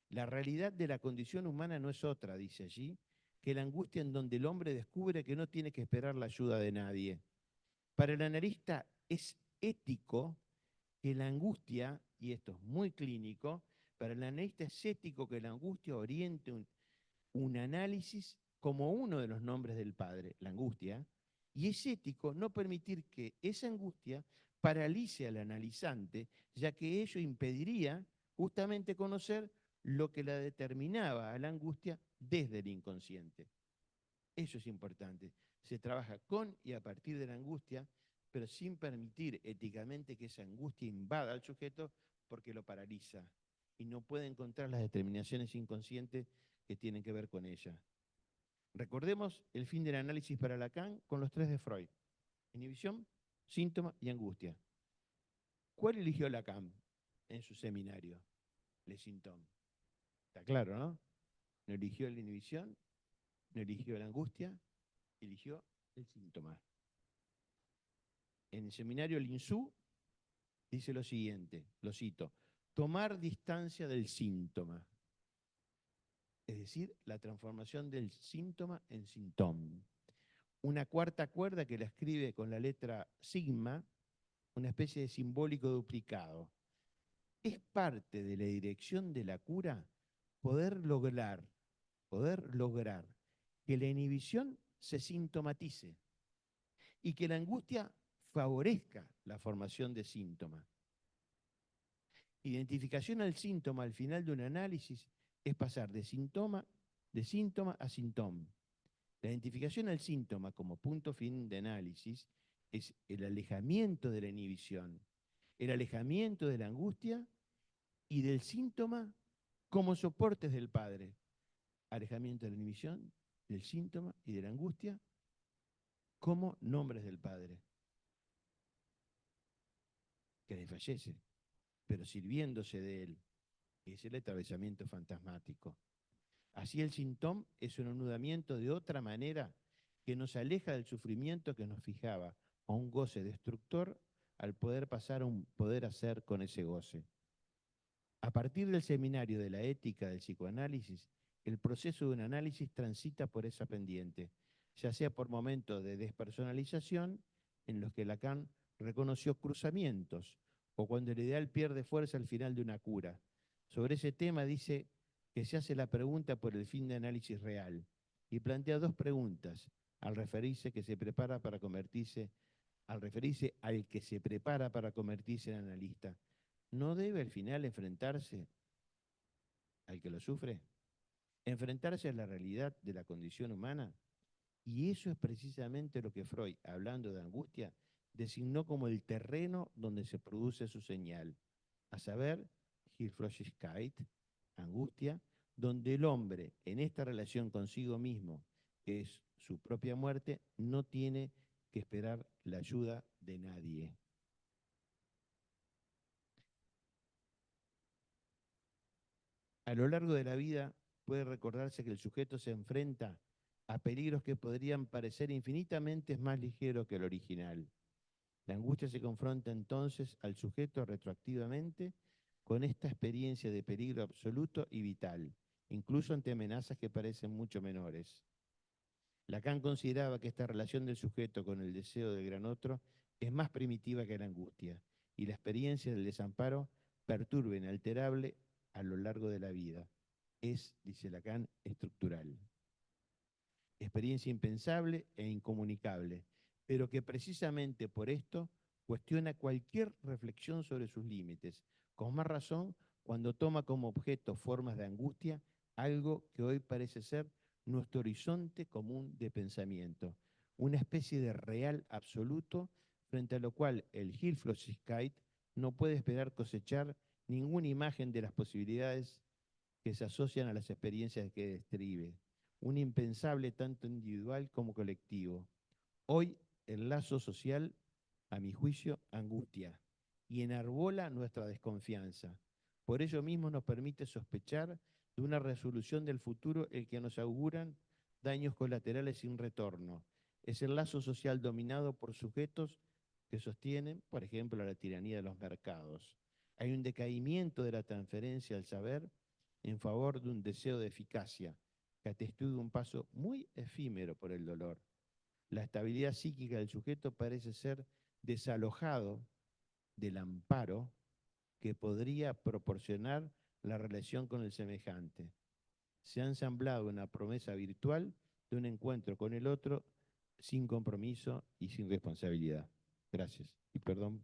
La realidad de la condición humana no es otra, dice allí, que la angustia en donde el hombre descubre que no tiene que esperar la ayuda de nadie. Para el analista es ético que la angustia, y esto es muy clínico, para el analista es ético que la angustia oriente un análisis como uno de los nombres del padre, la angustia, y es ético no permitir que esa angustia paralice al analizante, ya que ello impediría justamente conocer lo que la determinaba a la angustia desde el inconsciente. Eso es importante. Se trabaja con y a partir de la angustia, pero sin permitir éticamente que esa angustia invada al sujeto porque lo paraliza y no puede encontrar las determinaciones inconscientes que tienen que ver con ella. Recordemos el fin del análisis para Lacan con los tres de Freud: inhibición, síntoma y angustia. ¿Cuál eligió Lacan en su seminario? Les symptômes. Está claro, ¿no? No eligió la inhibición, no eligió la angustia, eligió el síntoma. En el seminario Linsú dice lo siguiente, lo cito: tomar distancia del síntoma, es decir, la transformación del síntoma en síntoma. Una cuarta cuerda que la escribe con la letra sigma, una especie de simbólico duplicado. Es parte de la dirección de la cura poder lograr que la inhibición se sintomatice y que la angustia favorezca la formación de síntomas. Identificación al síntoma al final de un análisis es pasar de síntoma a síntoma. La identificación al síntoma como punto fin de análisis es el alejamiento de la inhibición, el alejamiento de la angustia y del síntoma como soportes del padre. Alejamiento de la inhibición, del síntoma y de la angustia como nombres del padre, que desfallece, pero sirviéndose de él. Es el atravesamiento fantasmático. Así el síntoma es un anudamiento de otra manera que nos aleja del sufrimiento que nos fijaba a un goce destructor al poder pasar a un poder hacer con ese goce. A partir del seminario de la ética del psicoanálisis, el proceso de un análisis transita por esa pendiente, ya sea por momentos de despersonalización, en los que Lacan reconoció cruzamientos, o cuando el ideal pierde fuerza al final de una cura. Sobre ese tema dice que se hace la pregunta por el fin de análisis real, y plantea dos preguntas al referirse al que se prepara para convertirse en analista. ¿No debe al final enfrentarse al que lo sufre? Enfrentarse a la realidad de la condición humana. Y eso es precisamente lo que Freud, hablando de angustia, designó como el terreno donde se produce su señal, a saber, Hilflosigkeit, angustia, donde el hombre, en esta relación consigo mismo, que es su propia muerte, no tiene que esperar la ayuda de nadie. A lo largo de la vida puede recordarse que el sujeto se enfrenta a peligros que podrían parecer infinitamente más ligeros que el original. La angustia se confronta entonces al sujeto retroactivamente con esta experiencia de peligro absoluto y vital, incluso ante amenazas que parecen mucho menores. Lacan consideraba que esta relación del sujeto con el deseo del gran otro es más primitiva que la angustia, y la experiencia del desamparo perturba inalterable a lo largo de la vida. Es, dice Lacan, estructural. Experiencia impensable e incomunicable, pero que precisamente por esto cuestiona cualquier reflexión sobre sus límites, con más razón cuando toma como objeto formas de angustia, algo que hoy parece ser nuestro horizonte común de pensamiento, una especie de real absoluto frente a lo cual el Hilflosigkeit no puede esperar cosechar ninguna imagen de las posibilidades que se asocian a las experiencias que describe, un impensable tanto individual como colectivo. Hoy el lazo social, a mi juicio, angustia y enarbola nuestra desconfianza. Por ello mismo nos permite sospechar de una resolución del futuro el que nos auguran daños colaterales sin retorno. Es el lazo social dominado por sujetos que sostienen, por ejemplo, la tiranía de los mercados. Hay un decaimiento de la transferencia al saber en favor de un deseo de eficacia, que atestúa un paso muy efímero por el dolor. La estabilidad psíquica del sujeto parece ser desalojado del amparo que podría proporcionar la relación con el semejante. Se ha ensamblado una promesa virtual de un encuentro con el otro sin compromiso y sin responsabilidad. Gracias. Y perdón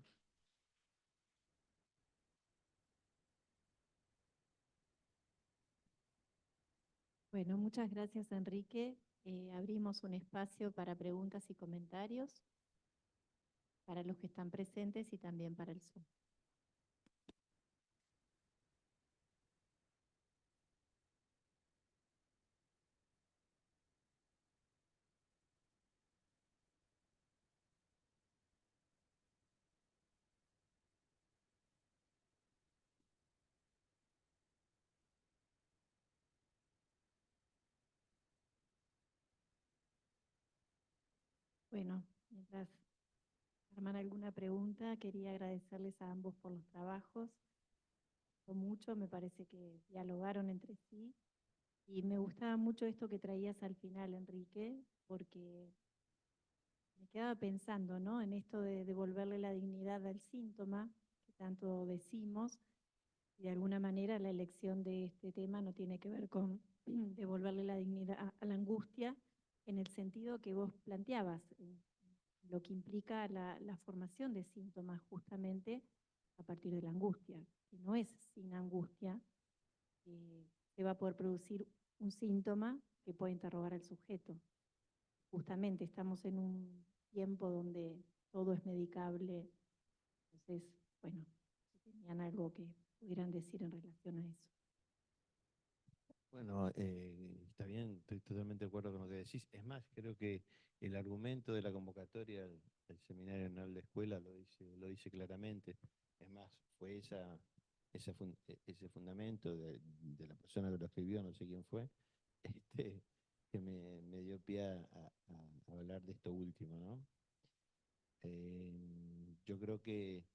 Bueno, muchas gracias, Enrique. Abrimos un espacio para preguntas y comentarios para los que están presentes y también para el Zoom. Bueno, mientras arman alguna pregunta, quería agradecerles a ambos por los trabajos. Fue mucho, me parece que dialogaron entre sí. Y me gustaba mucho esto que traías al final, Enrique, porque me quedaba pensando, ¿no? En esto de devolverle la dignidad al síntoma, que tanto decimos, y de alguna manera la elección de este tema no tiene que ver con devolverle la dignidad a la angustia, en el sentido que vos planteabas, lo que implica la formación de síntomas justamente a partir de la angustia. Si no es sin angustia, se va a poder producir un síntoma que puede interrogar al sujeto. Justamente estamos en un tiempo donde todo es medicable, entonces, bueno, si tenían algo que pudieran decir en relación a eso. Bueno, está bien, estoy totalmente de acuerdo con lo que decís. Es más, creo que el argumento de la convocatoria del Seminario Anual de Escuela lo dice claramente. Es más, fue ese fundamento de la persona que lo escribió, no sé quién fue, este, que me dio pie a hablar de esto último, ¿no? Yo creo que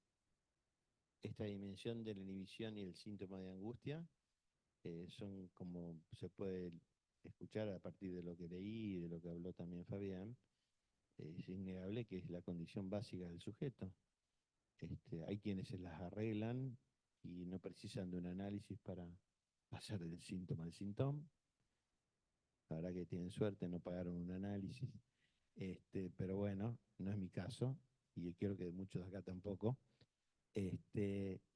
esta dimensión de la inhibición y el síntoma de angustia son, como se puede escuchar a partir de lo que leí y de lo que habló también Fabián, es innegable que es la condición básica del sujeto. Hay quienes se las arreglan y no precisan de un análisis para pasar del síntoma al síntoma. La verdad que tienen suerte, no pagaron un análisis. Pero bueno, no es mi caso y creo que de muchos de acá tampoco.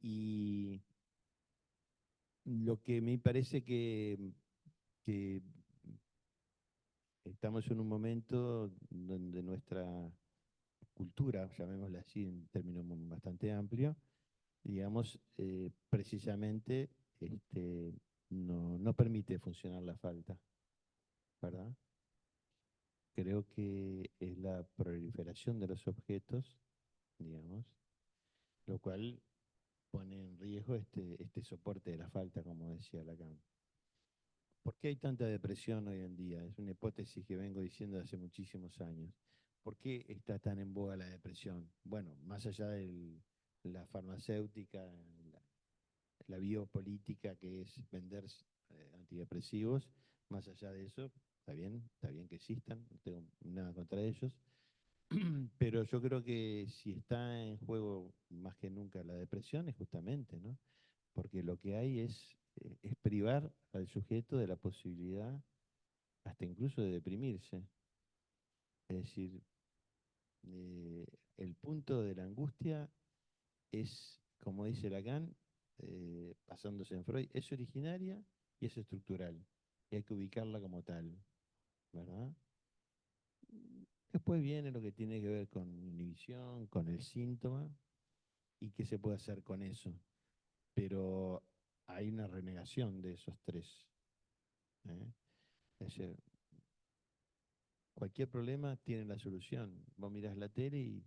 Y lo que me parece que estamos en un momento donde nuestra cultura, llamémosla así en términos bastante amplios, digamos, precisamente no permite funcionar la falta, ¿verdad? Creo que es la proliferación de los objetos, digamos, lo cual pone en riesgo este soporte de la falta, como decía Lacan. ¿Por qué hay tanta depresión hoy en día? Es una hipótesis que vengo diciendo hace muchísimos años. ¿Por qué está tan en boga la depresión? Bueno, más allá de la farmacéutica, la biopolítica que es vender antidepresivos, más allá de eso, está bien que existan, no tengo nada contra ellos, pero yo creo que si está en juego más que nunca la depresión es justamente, ¿no? Porque lo que hay es privar al sujeto de la posibilidad hasta incluso de deprimirse. Es decir, eh, el punto de la angustia es, como dice Lacan, basándose en Freud, es originaria y es estructural. Y hay que ubicarla como tal, ¿verdad? Después viene lo que tiene que ver con inhibición, con el síntoma y qué se puede hacer con eso. Pero hay una renegación de esos tres. ¿Eh? Es decir, cualquier problema tiene la solución. Vos mirás la tele y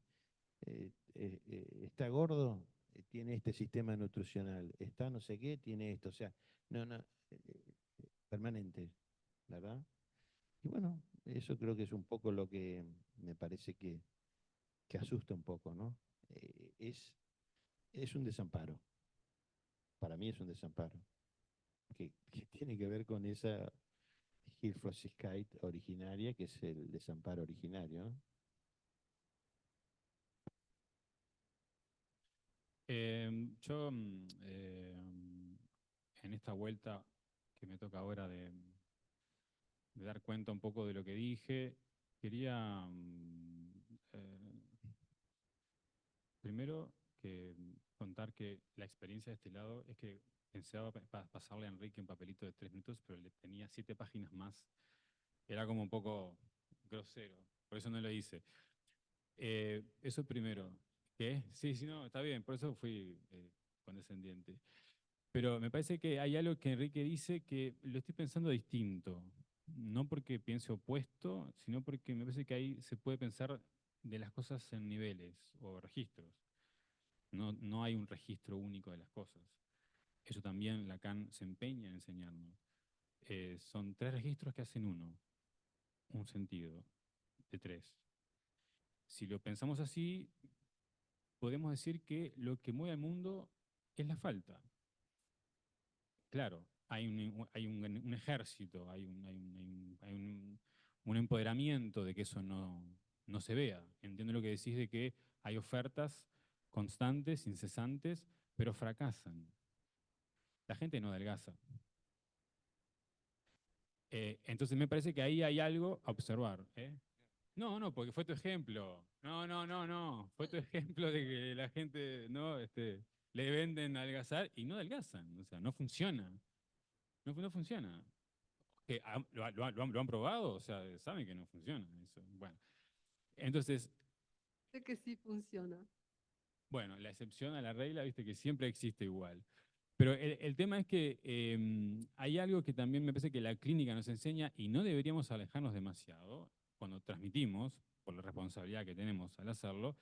está gordo, tiene este sistema nutricional. Está no sé qué, tiene esto. O sea, no, permanente, ¿verdad? Y bueno, eso creo que es un poco lo que me parece que asusta un poco, ¿no? Es un desamparo. Para mí es un desamparo. Que tiene que ver con esa Hilflosigkeit originaria, que es el desamparo originario, ¿no? Yo, en esta vuelta que me toca ahora de dar cuenta un poco de lo que dije, quería primero contar que la experiencia de este lado es que pensaba pasarle a Enrique un papelito de 3 minutos, pero le tenía 7 páginas más. Era como un poco grosero, por eso no lo hice. Eso primero. ¿Qué? Sí, sí, no, está bien, por eso fui condescendiente. Pero me parece que hay algo que Enrique dice que lo estoy pensando distinto. No porque piense opuesto, sino porque me parece que ahí se puede pensar de las cosas en niveles o registros. No, no hay un registro único de las cosas. Eso también Lacan se empeña en enseñarnos. Son 3 registros que hacen uno, un sentido de 3. Si lo pensamos así, podemos decir que lo que mueve al mundo es la falta. Claro, hay un ejército, hay un empoderamiento de que eso no se vea. Entiendo lo que decís de que hay ofertas constantes, incesantes, pero fracasan. La gente no adelgaza. Entonces me parece que ahí hay algo a observar. No, no, porque fue tu ejemplo. No, no, no, no. Fue tu ejemplo de que la gente no, le venden adelgazar y no adelgazan. O sea, no funciona. No funciona. ¿Lo han probado? O sea, saben que no funciona eso. Bueno, entonces, Sé que sí funciona. bueno, la excepción a la regla, viste que siempre existe igual. Pero el tema es que hay algo que también me parece que la clínica nos enseña y no deberíamos alejarnos demasiado cuando transmitimos, por la responsabilidad que tenemos al hacerlo,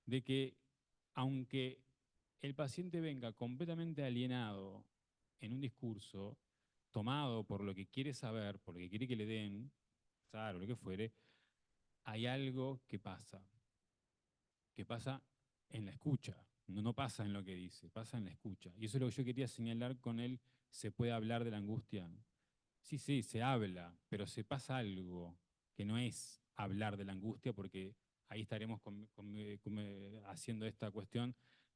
de que aunque el paciente venga completamente alienado en un discurso, tomado por lo que quiere saber, por lo que quiere que le den, o lo que fuere, hay algo que pasa en la escucha, no pasa en lo que dice, pasa en la escucha. Y eso es lo que yo quería señalar con él, se puede hablar de la angustia. Sí, sí, se habla, pero se pasa algo que no es hablar de la angustia, porque ahí estaremos haciendo esta cuestión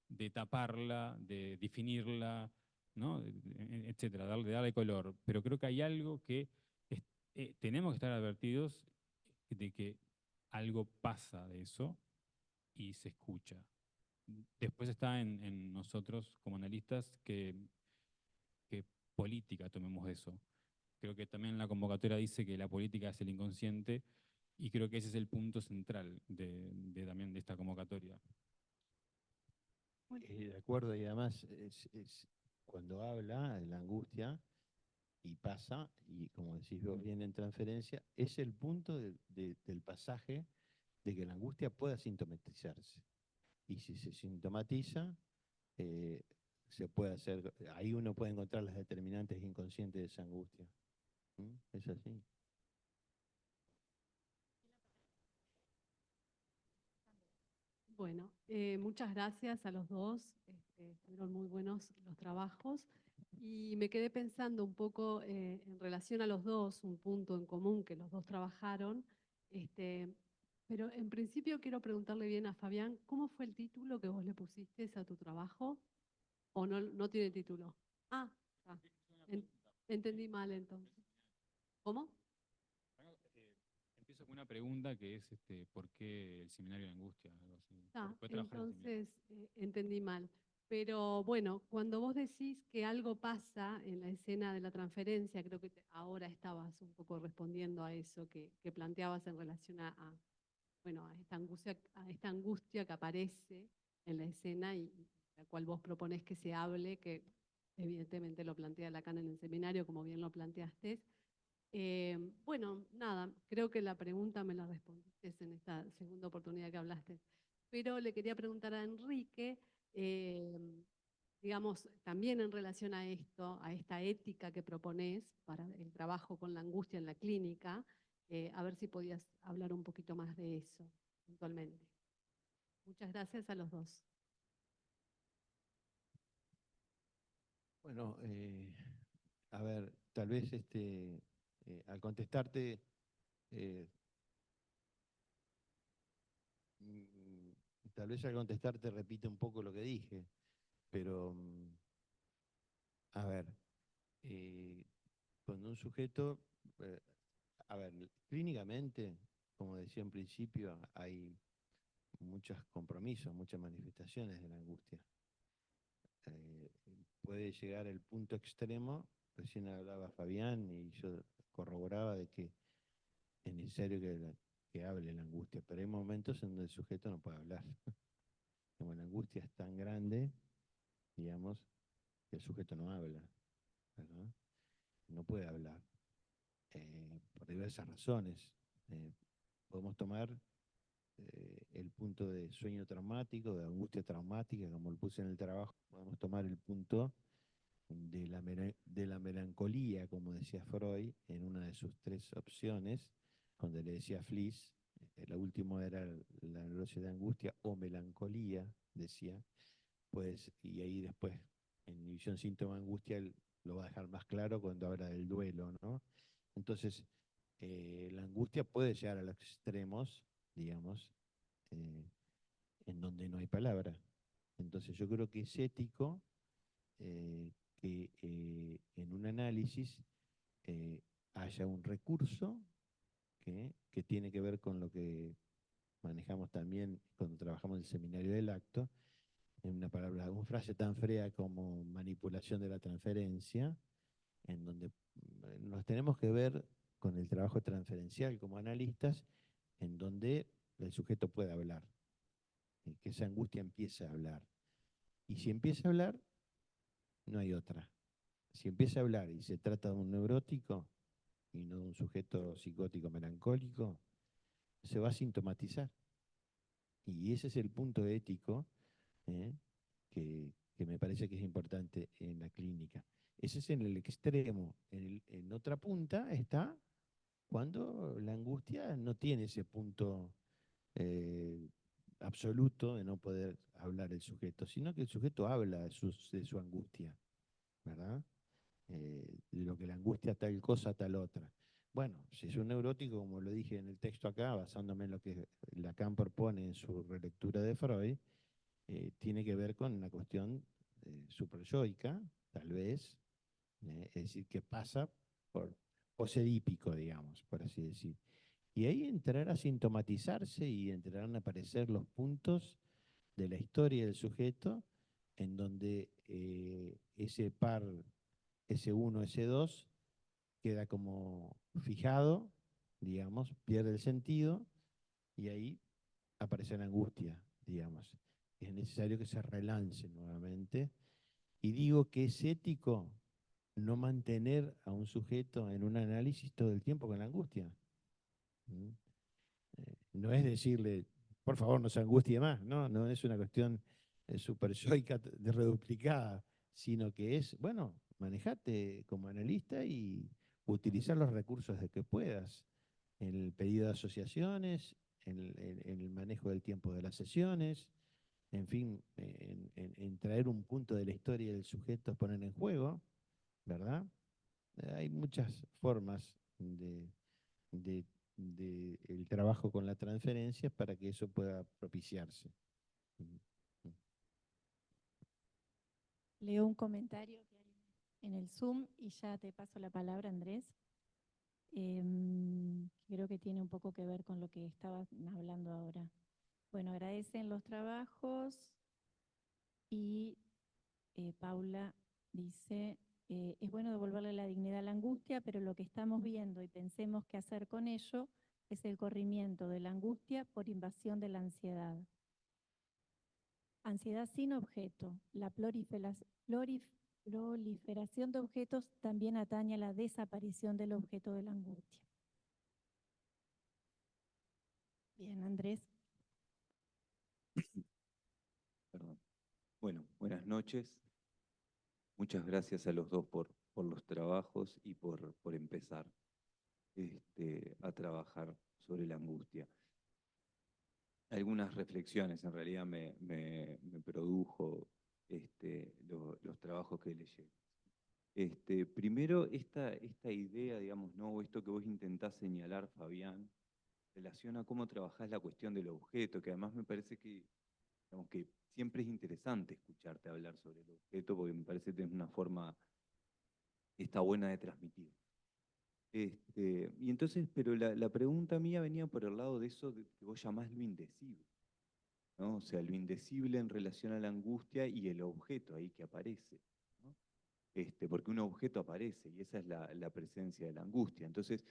de taparla, de definirla, ¿no? Etcétera, darle color. Pero creo que hay algo que tenemos que estar advertidos de que algo pasa de eso y se escucha. Después está en nosotros como analistas que política tomemos de eso. Creo que también la convocatoria dice que la política es el inconsciente y creo que ese es el punto central también de esta convocatoria. De acuerdo, y además cuando habla de la angustia y pasa, y como decís vos bien en transferencia, es el punto del pasaje de que la angustia pueda sintomatizarse. Y si se sintomatiza, eh, se puede hacer, ahí uno puede encontrar las determinantes inconscientes de esa angustia. ¿Mm? Es así. Bueno, muchas gracias a los dos. Fueron muy buenos los trabajos. Y me quedé pensando un poco en relación a los dos, un punto en común que los dos trabajaron. Pero en principio quiero preguntarle bien a Fabián, ¿cómo fue el título que vos le pusiste a tu trabajo? ¿O no tiene título? Ah, ah, entendí mal entonces. ¿Cómo? Empiezo con una pregunta que es ¿por qué el seminario de angustia? Algo así. Ah, ¿Por qué trabajar en el seminario? entonces entendí mal. Pero bueno, cuando vos decís que algo pasa en la escena de la transferencia, creo que ahora estabas un poco respondiendo a eso que planteabas en relación bueno, a esta angustia que aparece en la escena y la cual vos proponés que se hable, que evidentemente lo plantea Lacan en el seminario, como bien lo planteaste. Bueno, nada, creo que la pregunta me la respondiste en esta segunda oportunidad que hablaste. Pero le quería preguntar a Enrique, digamos, también en relación a esto, a esta ética que proponés para el trabajo con la angustia en la clínica, a ver si podías hablar un poquito más de eso puntualmente. Muchas gracias a los dos. Bueno, a ver, tal vez al contestarte, eh, mm, tal vez al contestarte repite un poco lo que dije, pero a ver, eh, cuando un sujeto, eh, a ver, clínicamente, como decía en principio, hay muchos compromisos, muchas manifestaciones de la angustia. eh, puede llegar al punto extremo. Recién hablaba Fabián y yo corroboraba de que es necesario que hable la angustia, pero hay momentos en donde el sujeto no puede hablar. Como la angustia es tan grande, digamos, que el sujeto no habla, ¿verdad? No puede hablar, por diversas razones. Eh, Podemos tomar el punto de sueño traumático, de angustia traumática, como lo puse en el trabajo. Podemos tomar el punto de la melancolía, como decía Freud, en una de sus tres opciones, cuando le decía Fliss, la última era la neurosis de angustia o melancolía, decía, pues, y ahí después, en División Síntoma de Angustia, él lo va a dejar más claro cuando habla del duelo, ¿no? Entonces, la angustia puede llegar a los extremos, digamos, eh, en donde no hay palabra. Entonces, yo creo que es ético que en un análisis eh, haya un recurso que tiene que ver con lo que manejamos también cuando trabajamos en el seminario del acto, en una frase tan fea como manipulación de la transferencia, en donde nos tenemos que ver con el trabajo transferencial como analistas, en donde el sujeto puede hablar, que esa angustia empiece a hablar. Y si empieza a hablar, no hay otra. Si empieza a hablar y se trata de un neurótico y no de un sujeto psicótico melancólico, se va a sintomatizar. Y ese es el punto ético ¿eh? que me parece que es importante en la clínica. Ese es en el extremo. En otra punta está cuando la angustia no tiene ese punto eh, absoluto de no poder hablar el sujeto, sino que el sujeto habla de su angustia, ¿verdad? De lo que la angustia tal cosa, tal otra. Bueno, si es un neurótico, como lo dije en el texto acá, basándome en lo que Lacan propone en su relectura de Freud, tiene que ver con una cuestión superyoica, tal vez, es decir, que pasa por posedípico, digamos, por así decir. Y ahí entrará a sintomatizarse y entrarán a aparecer los puntos de la historia del sujeto en donde ese par S1, S2 queda como fijado, digamos, pierde el sentido y ahí aparece la angustia, digamos. Es necesario que se relance nuevamente. Y digo que es ético no mantener a un sujeto en un análisis todo el tiempo con la angustia. ¿Mm? No es decirle, por favor, no se angustie más, no, no es una cuestión super yoica de reduplicada, sino que es, bueno, manejate como analista y utilizar los recursos de que puedas en el pedido de asociaciones, en el manejo del tiempo de las sesiones, en fin, en traer un punto de la historia del sujeto a poner en juego, ¿verdad? Hay muchas formas de el trabajo con la transferencia para que eso pueda propiciarse. Leo un comentario que hay en el Zoom y ya te paso la palabra, Andrés. Creo que tiene un poco que ver con lo que estabas hablando ahora. Bueno, agradecen los trabajos y Paula dice, es bueno devolverle la dignidad a la angustia, pero lo que estamos viendo y pensemos qué hacer con ello es el corrimiento de la angustia por invasión de la ansiedad. Ansiedad sin objeto. La proliferación de objetos también atañe a la desaparición del objeto de la angustia. Bien, Andrés. Perdón. Bueno, buenas noches. Muchas gracias a los dos por los trabajos y por empezar a trabajar sobre la angustia. Algunas reflexiones en realidad me produjo los trabajos que leí. Primero, esta idea, digamos, ¿no? O esto que vos intentás señalar, Fabián, relaciona a cómo trabajás la cuestión del objeto, que además me parece que, digamos, que siempre es interesante escucharte hablar sobre el objeto, porque me parece que tienes una forma, está buena de transmitir. Y entonces, pero la pregunta mía venía por el lado de eso que vos llamás lo indecible. ¿no? O sea, lo indecible en relación a la angustia y el objeto ahí que aparece, ¿no? Porque un objeto aparece y esa es la presencia de la angustia. Entonces,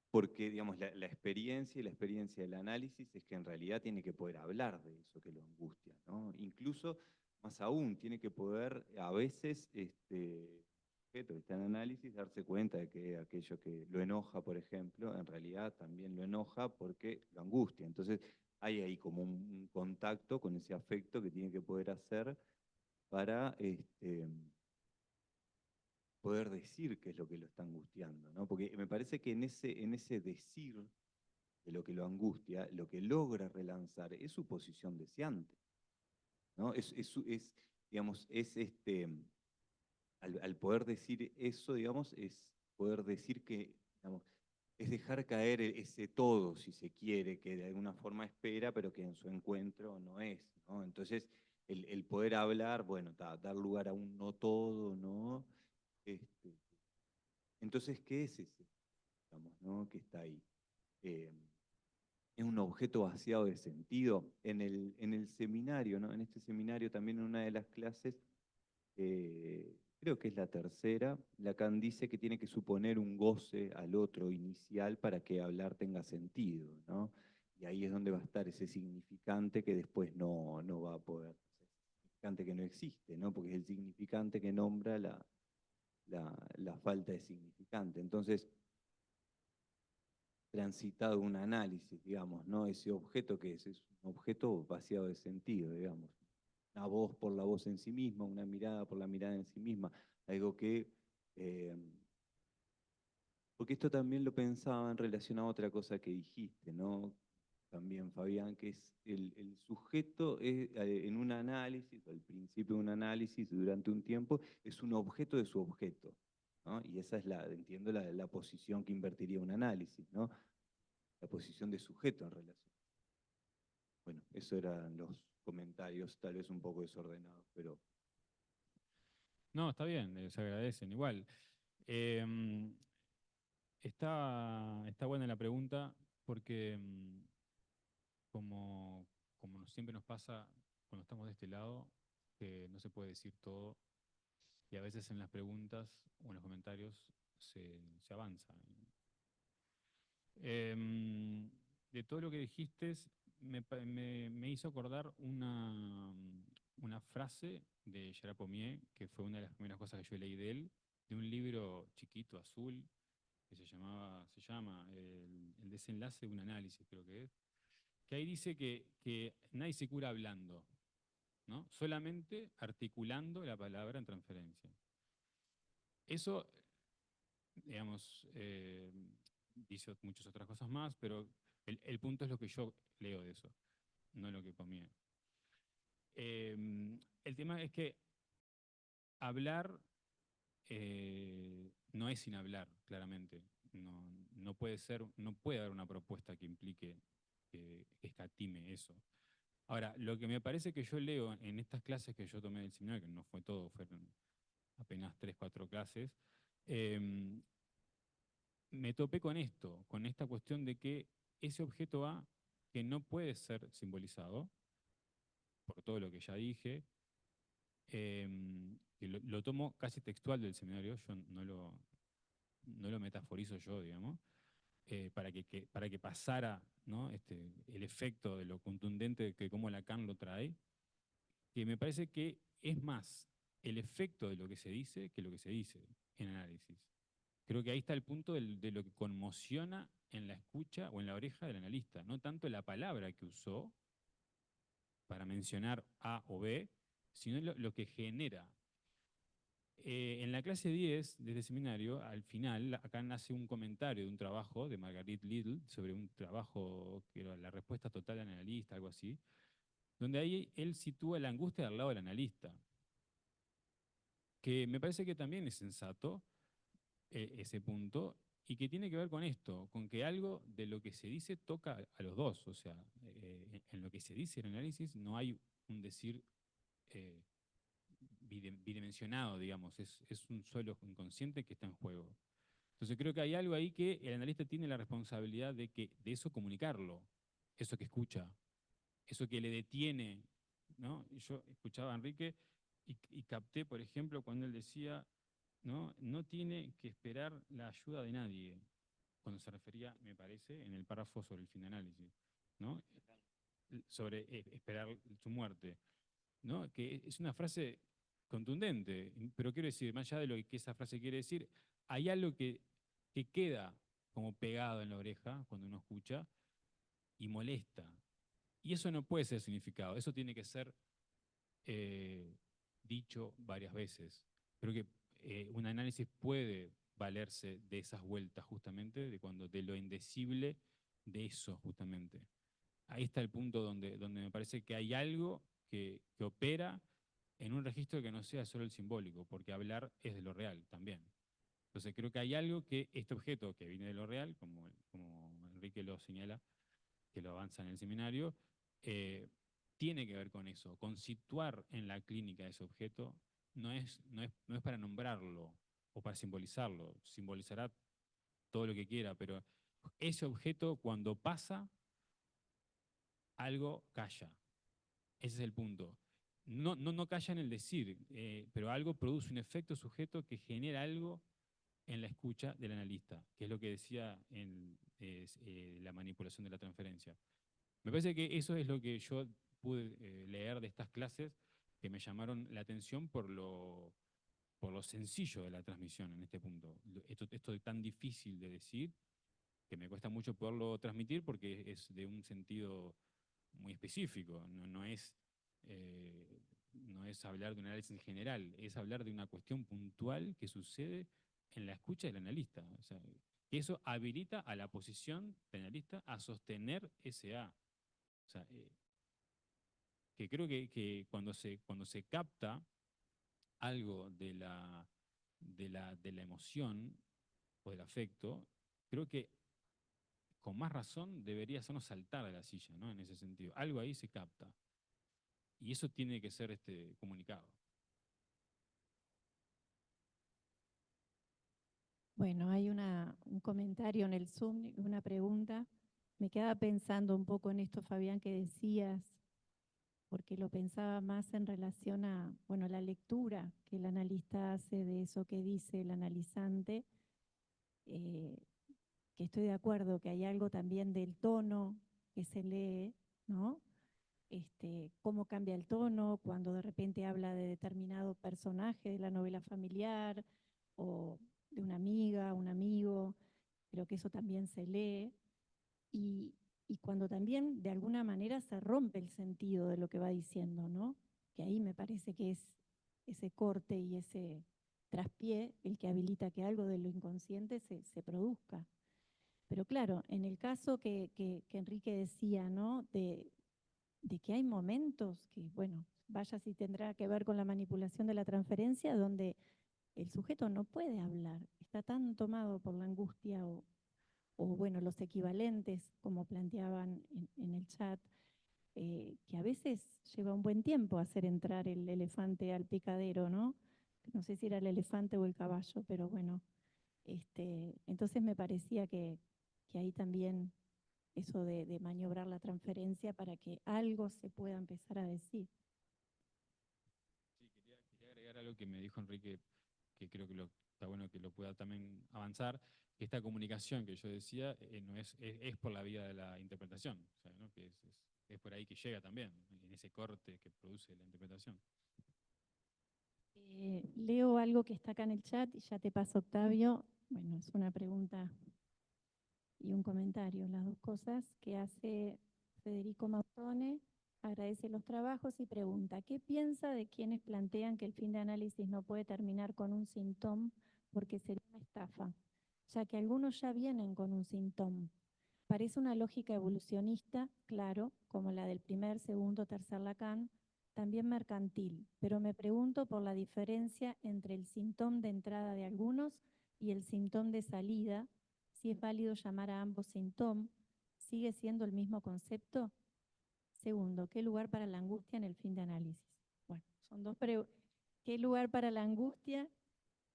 porque, digamos, la experiencia y la experiencia del análisis es que en realidad tiene que poder hablar de eso que lo angustia, ¿no? Incluso, más aún, tiene que poder, a veces, el sujeto que está en análisis, darse cuenta de que aquello que lo enoja, por ejemplo, en realidad también lo enoja porque lo angustia. Entonces, hay ahí como un contacto con ese afecto que tiene que poder hacer para poder decir qué es lo que lo está angustiando, ¿no? Porque me parece que en ese decir de lo que lo angustia, lo que logra relanzar es su posición deseante, ¿no? Digamos, al poder decir eso, digamos, es poder decir que, digamos, es dejar caer ese todo, si se quiere, que de alguna forma espera, pero que en su encuentro no es, ¿no? Entonces, el poder hablar, bueno, dar lugar a un no todo, ¿no? Este, entonces, ¿qué es ese, digamos, ¿no? Que está ahí. Eh, es un objeto vaciado de sentido. En el seminario, ¿no? En este seminario también en una de las clases, creo que es la tercera, Lacan dice que tiene que suponer un goce al otro inicial para que hablar tenga sentido, ¿no? Y ahí es donde va a estar ese significante que después no va a poder, significante que no existe, ¿no? Porque es el significante que nombra la falta de significante. Entonces, transitado un análisis, digamos, ¿no? Ese objeto que es un objeto vaciado de sentido, digamos. Una voz por la voz en sí misma, una mirada por la mirada en sí misma, algo que... eh, porque esto también lo pensaba en relación a otra cosa que dijiste, ¿no? También, Fabián, que es el sujeto en un análisis, o al principio de un análisis, durante un tiempo, es un objeto de su objeto, ¿no? Y esa es entiendo, la posición que invertiría un análisis, ¿no? La posición de sujeto en relación. Bueno, esos eran los comentarios, tal vez un poco desordenados, pero... No, está bien, se agradecen. Igual, em, está buena la pregunta porque como siempre nos pasa cuando estamos de este lado, que no se puede decir todo y a veces en las preguntas o en los comentarios se avanza. De todo lo que dijiste, me hizo acordar una frase de Gerard Pommier, que fue una de las primeras cosas que yo leí de él, de un libro chiquito, azul, que se llama El desenlace de un análisis, creo que ahí dice que nadie se cura hablando, ¿no? Solamente articulando la palabra en transferencia. Eso, digamos, dice muchas otras cosas más, pero el punto es lo que yo leo de eso, no lo que comía. El tema es que hablar no es sin hablar, claramente. No puede ser, no puede haber una propuesta que implique que escatime eso. Ahora, lo que me parece que yo leo en estas clases que yo tomé del seminario, que no fue todo, fueron apenas 3, 4 clases, me topé con esto, con esta cuestión de que ese objeto A, que no puede ser simbolizado, por todo lo que ya dije, que lo tomo casi textual del seminario, yo no lo metaforizo yo, digamos, para que pasara, ¿no? El efecto de lo contundente que como Lacan lo trae, que me parece que es más el efecto de lo que se dice que lo que se dice en análisis. Creo que ahí está el punto de lo que conmociona en la escucha o en la oreja del analista, no tanto la palabra que usó para mencionar A o B, sino lo que genera. En la clase 10 de este seminario, al final, acá nace un comentario de un trabajo de Marguerite Little sobre un trabajo que era la respuesta total del analista, algo así, donde ahí él sitúa la angustia al lado del analista, que me parece que también es sensato ese punto y que tiene que ver con esto, con que algo de lo que se dice toca a los dos, o sea, en lo que se dice en el análisis no hay un decir eh, bidimensionado, digamos, es un solo inconsciente que está en juego. Entonces creo que hay algo ahí que el analista tiene la responsabilidad de eso comunicarlo. eso que escucha, eso que le detiene, ¿no? Y yo escuchaba a Enrique y capté, por ejemplo, cuando él decía, ¿no? No tiene que esperar la ayuda de nadie, cuando se refería, me parece, en el párrafo sobre el fin de análisis, ¿no? Sobre esperar su muerte, ¿no? Que es una frase contundente, pero quiero decir, más allá de lo que esa frase quiere decir, hay algo que queda como pegado en la oreja cuando uno escucha y molesta. Y eso no puede ser significado, eso tiene que ser eh, dicho varias veces. Creo que un análisis puede valerse de esas vueltas justamente, de lo indecible, de eso justamente. Ahí está el punto donde me parece que hay algo que opera en un registro que no sea solo el simbólico, porque hablar es de lo real también. Entonces creo que hay algo que este objeto que viene de lo real, como Enrique lo señala, que lo avanza en el seminario, eh, tiene que ver con eso, con situar en la clínica ese objeto, no es para nombrarlo o para simbolizarlo, simbolizará todo lo que quiera, pero ese objeto cuando pasa, algo calla. Ese es el punto. No calla en el decir, pero algo produce un efecto sujeto que genera algo en la escucha del analista, que es lo que decía en la manipulación de la transferencia. Me parece que eso es lo que yo pude leer de estas clases que me llamaron la atención por lo sencillo de la transmisión en este punto. Esto tan difícil de decir que me cuesta mucho poderlo transmitir porque es de un sentido muy específico, no es hablar de un análisis en general, es hablar de una cuestión puntual que sucede en la escucha del analista. O sea, que eso habilita a la posición del analista a sostener ese A. O sea, que creo que cuando se capta algo de la emoción o del afecto, creo que con más razón debería hacernos saltar de la silla, ¿no? En ese sentido. Algo ahí se capta. Y eso tiene que ser comunicado. Bueno, hay un comentario en el Zoom, una pregunta. Me quedaba pensando un poco en esto, Fabián, que decías, porque lo pensaba más en relación a, bueno, la lectura que el analista hace de eso que dice el analizante, eh, que estoy de acuerdo que hay algo también del tono que se lee, ¿no? Cómo cambia el tono cuando de repente habla de determinado personaje de la novela familiar o de una amiga, un amigo, creo que eso también se lee. Y, y cuando también de alguna manera se rompe el sentido de lo que va diciendo, ¿no? Que ahí me parece que es ese corte y ese traspié el que habilita que algo de lo inconsciente se produzca. Pero claro, en el caso que Enrique decía, ¿no? De que hay momentos que, bueno, vaya si tendrá que ver con la manipulación de la transferencia, donde el sujeto no puede hablar, está tan tomado por la angustia o bueno, los equivalentes, como planteaban en el chat, que a veces lleva un buen tiempo hacer entrar el elefante al picadero, ¿no? No sé si era el elefante o el caballo, pero bueno, entonces me parecía que ahí también eso de maniobrar la transferencia para que algo se pueda empezar a decir. Sí, quería agregar algo que me dijo Enrique, que creo que está bueno que lo pueda también avanzar, que esta comunicación que yo decía no es por la vía de la interpretación, o sea, ¿no? Que es por ahí que llega también, en ese corte que produce la interpretación. Leo algo que está acá en el chat y ya te paso, Octavio. Bueno, es una pregunta y un comentario, las dos cosas que hace Federico Mautone. Agradece los trabajos y pregunta, ¿qué piensa de quienes plantean que el fin de análisis no puede terminar con un síntoma porque sería una estafa, ya que algunos ya vienen con un síntoma? Parece una lógica evolucionista, claro, como la del primer, segundo, tercer Lacan, también mercantil, pero me pregunto por la diferencia entre el síntoma de entrada de algunos y el síntoma de salida, si es válido llamar a ambos síntomas, ¿sigue siendo el mismo concepto? Segundo, ¿qué lugar para la angustia en el fin de análisis? Bueno, son dos preguntas. ¿Qué lugar para la angustia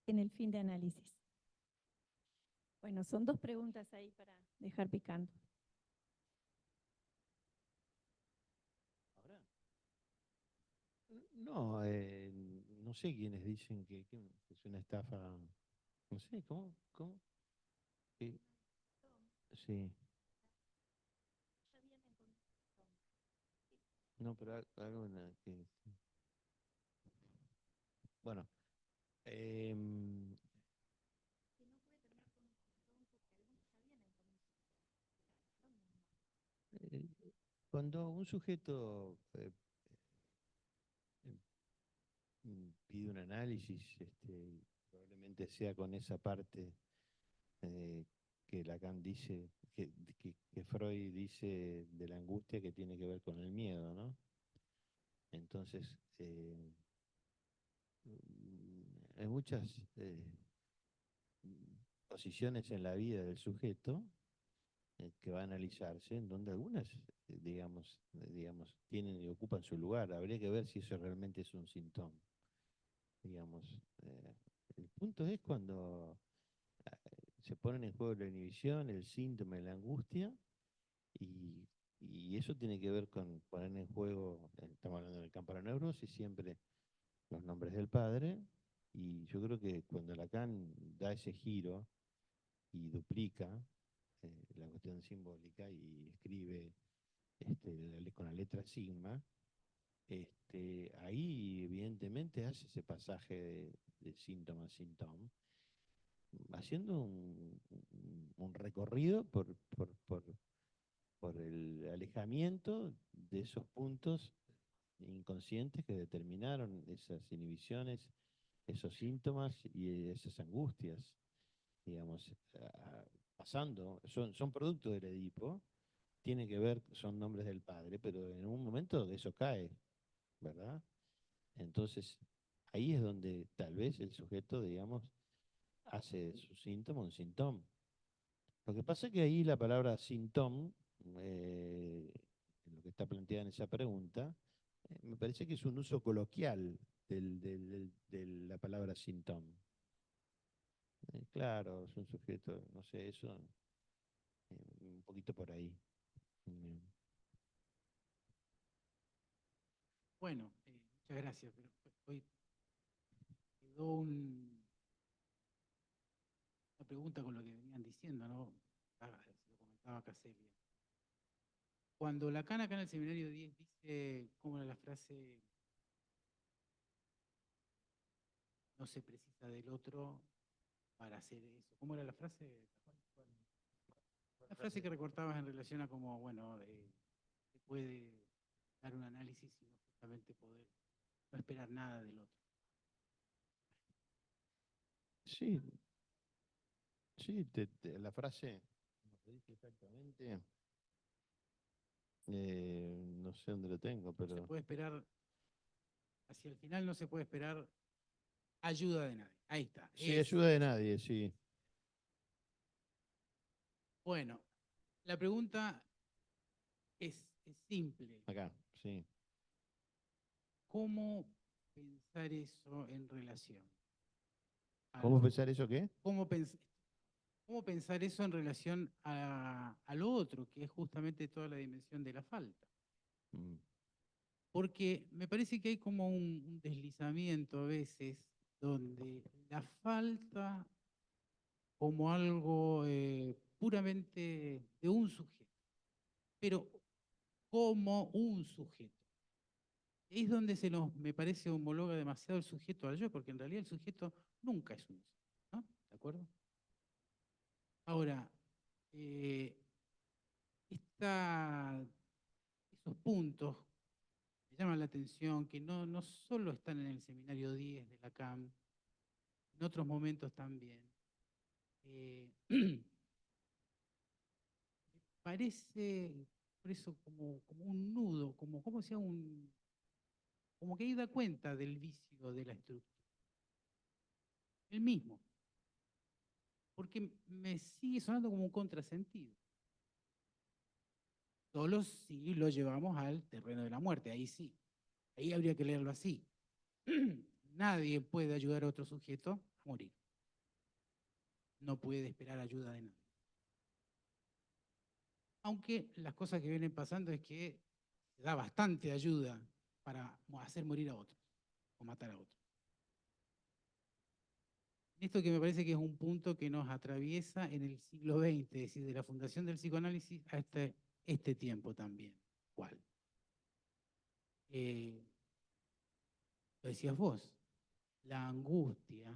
en el fin de análisis? Bueno, son dos preguntas ahí para dejar picando. No, no sé quiénes dicen que es una estafa. No sé, ¿cómo? Sí, sí. No, pero algo que... Bueno, em, eh, cuando un sujeto pide un análisis, probablemente sea con esa parte eh, que Lacan dice, que Freud dice de la angustia que tiene que ver con el miedo, ¿no? Entonces, hay muchas posiciones en la vida del sujeto que va a analizarse, en donde algunas, digamos, tienen y ocupan su lugar. Habría que ver si eso realmente es un síntoma. Digamos, el punto es cuando se ponen en juego la inhibición, el síntoma y la angustia, y, y eso tiene que ver con poner en juego, estamos hablando del campo de la neurosis, siempre los nombres del padre, y yo creo que cuando Lacan da ese giro y duplica la cuestión simbólica y escribe con la letra sigma, ahí evidentemente hace ese pasaje de síntoma a síntoma, haciendo un recorrido por el alejamiento de esos puntos inconscientes que determinaron esas inhibiciones, esos síntomas y esas angustias, digamos, pasando, son productos del Edipo, tiene que ver, son nombres del padre, pero en un momento de eso cae, ¿verdad? Entonces, ahí es donde tal vez el sujeto, digamos, hace de su síntoma un síntoma. Lo que pasa es que ahí la palabra síntoma, en lo que está planteada en esa pregunta, me parece que es un uso coloquial de la palabra síntoma. Claro, es un sujeto, no sé, eso, un poquito por ahí. Mm. Bueno, muchas gracias, pero hoy quedó una pregunta con lo que venían diciendo, ¿no? Se lo comentaba Caselli. Cuando Lacan acá en el seminario 10 dice, ¿cómo era la frase? No se precisa del otro para hacer eso. ¿Cómo era la frase? La frase que recortabas en relación a cómo, bueno, se puede dar un análisis y no justamente poder no esperar nada del otro. Sí, sí, la frase, como te dije exactamente, no sé dónde lo tengo, No se pero puede esperar, hacia el final no se puede esperar ayuda de nadie. Ahí está. sí, ayuda de nadie, sí. Bueno, la pregunta es simple. Acá, sí. ¿Cómo pensar eso en relación al ¿Cómo otro? pensar eso qué? ¿Cómo pensar eso en relación a lo otro, que es justamente toda la dimensión de la falta? Mm. Porque me parece que hay como un deslizamiento a veces donde la falta como algo puramente de un sujeto, pero como un sujeto. Es donde me parece, homologa demasiado el sujeto al yo, porque en realidad el sujeto nunca es un yo, ¿no? ¿De acuerdo? Ahora, eh, esos puntos me llaman la atención, que no solo están en el seminario 10 de la CAM, en otros momentos también. Parece, por eso, como un nudo, como sea como que ahí da cuenta del vicio de la estructura. El mismo. Porque me sigue sonando como un contrasentido. Solo si lo llevamos al terreno de la muerte, ahí sí. Ahí habría que leerlo así. Nadie puede ayudar a otro sujeto a morir. No puede esperar ayuda de nadie. Aunque las cosas que vienen pasando es que se da bastante ayuda para hacer morir a otros. o matar a otro. Esto que me parece que es un punto que nos atraviesa en el siglo XX, es decir, de la fundación del psicoanálisis hasta este tiempo también. ¿Cuál? Lo decías vos, la angustia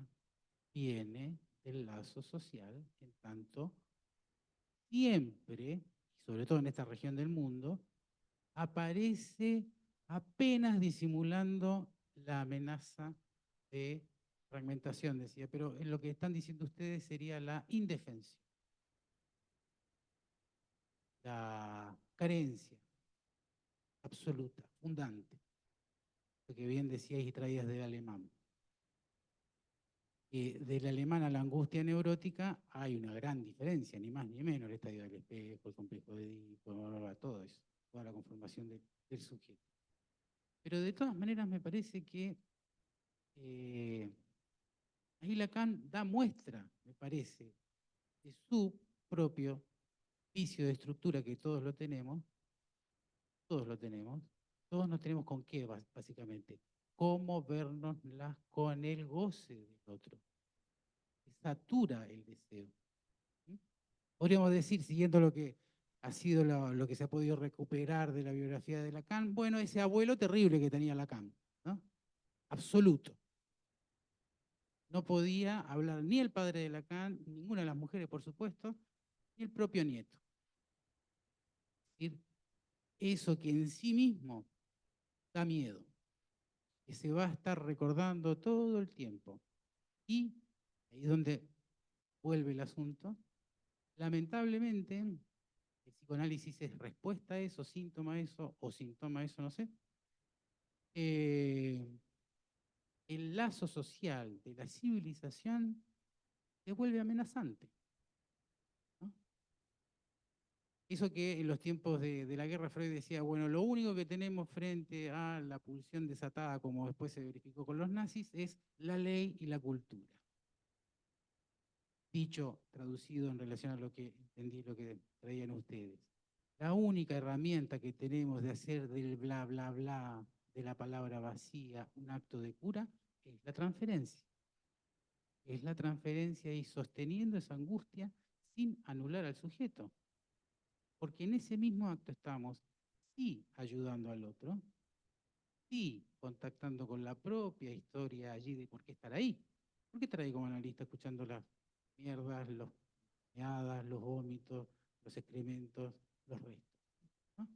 viene del lazo social, en tanto siempre, y sobre todo en esta región del mundo, aparece apenas disimulando la amenaza de fragmentación, decía, pero en lo que están diciendo ustedes sería la indefensión, la carencia absoluta, fundante, lo que bien decíais y traías del alemán. Del alemán a la angustia neurótica hay una gran diferencia, ni más ni menos, el estadio del espejo, el complejo de Edipo, todo eso, toda la conformación del sujeto. Pero de todas maneras me parece que ahí Lacan da muestra, me parece, de su propio vicio de estructura, que todos lo tenemos, todos lo tenemos, todos nos tenemos con qué, básicamente, cómo vernoslas con el goce del otro. Satura el deseo. ¿Sí? Podríamos decir, siguiendo lo que ha sido lo que se ha podido recuperar de la biografía de Lacan, bueno, ese abuelo terrible que tenía Lacan, ¿no? Absoluto. No podía hablar ni el padre de Lacan, ninguna de las mujeres, por supuesto, ni el propio nieto. Es decir, eso que en sí mismo da miedo, que se va a estar recordando todo el tiempo. Y ahí es donde vuelve el asunto. Lamentablemente, el psicoanálisis es respuesta a eso, síntoma a eso, o síntoma a eso, no sé. El lazo social de la civilización se vuelve amenazante, ¿no? Eso que en los tiempos de la guerra Freud decía, bueno, lo único que tenemos frente a la pulsión desatada, como después se verificó con los nazis, es la ley y la cultura. Dicho, traducido en relación a lo que entendí, lo que traían ustedes. La única herramienta que tenemos de hacer del bla, bla, bla, de la palabra vacía, un acto de cura, es la transferencia. Es la transferencia y sosteniendo esa angustia sin anular al sujeto. Porque en ese mismo acto estamos, sí, ayudando al otro, sí, contactando con la propia historia allí de por qué estar ahí. ¿Por qué estar ahí como analista escuchando las mierdas, los meadas, los vómitos, los excrementos, los restos, ¿no?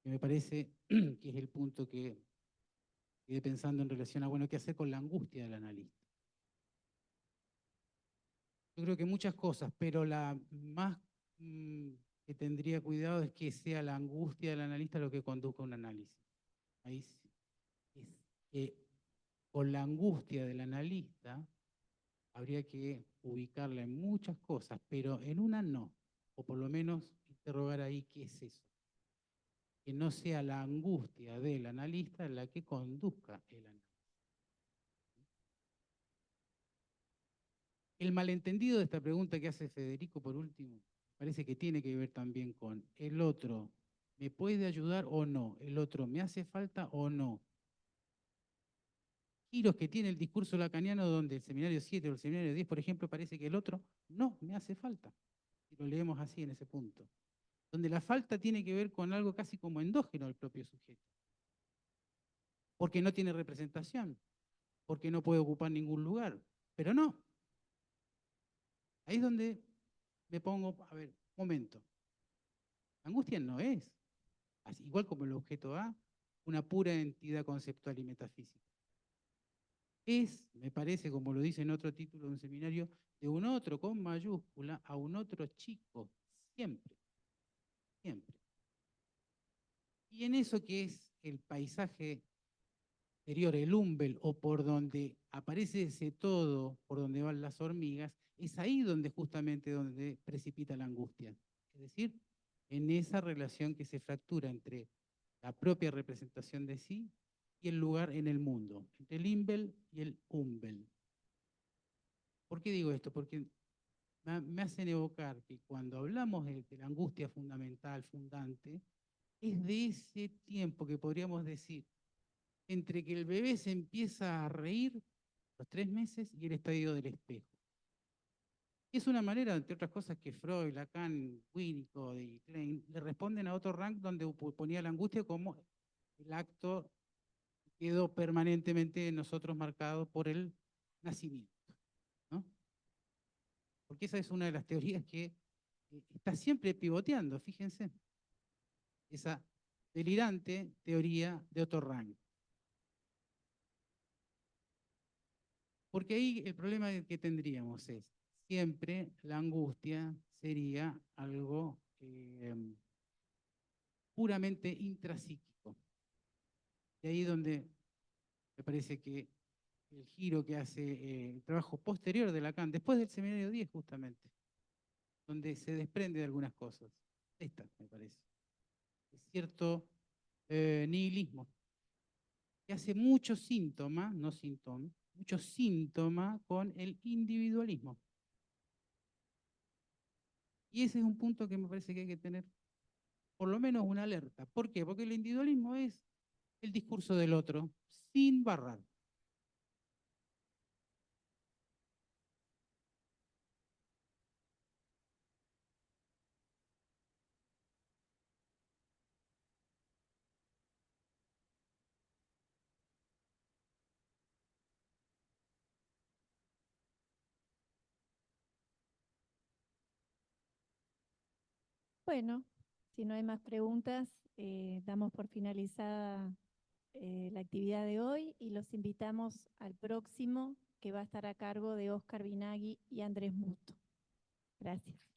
Que me parece que es el punto que quedé pensando en relación a, bueno, qué hacer con la angustia del analista. Yo creo que muchas cosas, pero la más que tendría cuidado es que sea la angustia del analista lo que conduzca a un análisis. Ahí es que con la angustia del analista habría que ubicarla en muchas cosas, pero en una no, o por lo menos interrogar ahí qué es eso. Que no sea la angustia del analista la que conduzca el análisis. El malentendido de esta pregunta que hace Federico por último, parece que tiene que ver también con el otro, ¿me puede ayudar o no? ¿El otro me hace falta o no? Giros que tiene el discurso lacaniano donde el seminario 7 o el seminario 10, por ejemplo, parece que el otro no me hace falta. Y lo leemos así en ese punto. Donde la falta tiene que ver con algo casi como endógeno del propio sujeto. Porque no tiene representación, porque no puede ocupar ningún lugar. Pero no. Ahí es donde me pongo, a ver, momento. La angustia no es, así, igual como el objeto A, una pura entidad conceptual y metafísica. Es, me parece, como lo dice en otro título de un seminario, de un otro con mayúscula a un otro chico, siempre, siempre. Y en eso que es el paisaje exterior, el umbel, o por donde aparece ese todo, por donde van las hormigas, es ahí donde justamente donde precipita la angustia. Es decir, en esa relación que se fractura entre la propia representación de sí y el lugar en el mundo, entre el imbel y el umbel. ¿Por qué digo esto? Porque me hacen evocar que cuando hablamos de la angustia fundamental, fundante, es de ese tiempo que podríamos decir entre que el bebé se empieza a reír a los 3 meses y el estadio del espejo. Es una manera, entre otras cosas, que Freud, Lacan, Winnicott y Klein le responden a otro rank donde ponía la angustia como el acto que quedó permanentemente en nosotros marcado por el nacimiento, ¿no? Porque esa es una de las teorías que está siempre pivoteando, fíjense, esa delirante teoría de Otto Rank. Porque ahí el problema que tendríamos es, siempre la angustia sería algo puramente intrapsíquico. De ahí donde me parece que el giro que hace el trabajo posterior de Lacan, después del seminario 10 justamente, donde se desprende de algunas cosas. Esta, me parece. Es cierto nihilismo, que hace mucho síntoma, no síntoma, mucho síntoma con el individualismo. Y ese es un punto que me parece que hay que tener por lo menos una alerta. ¿Por qué? Porque el individualismo es el discurso del otro, sin barrar. Bueno, si no hay más preguntas, damos por finalizada la actividad de hoy y los invitamos al próximo, que va a estar a cargo de Óscar Binagui y Andrés Musto. Gracias.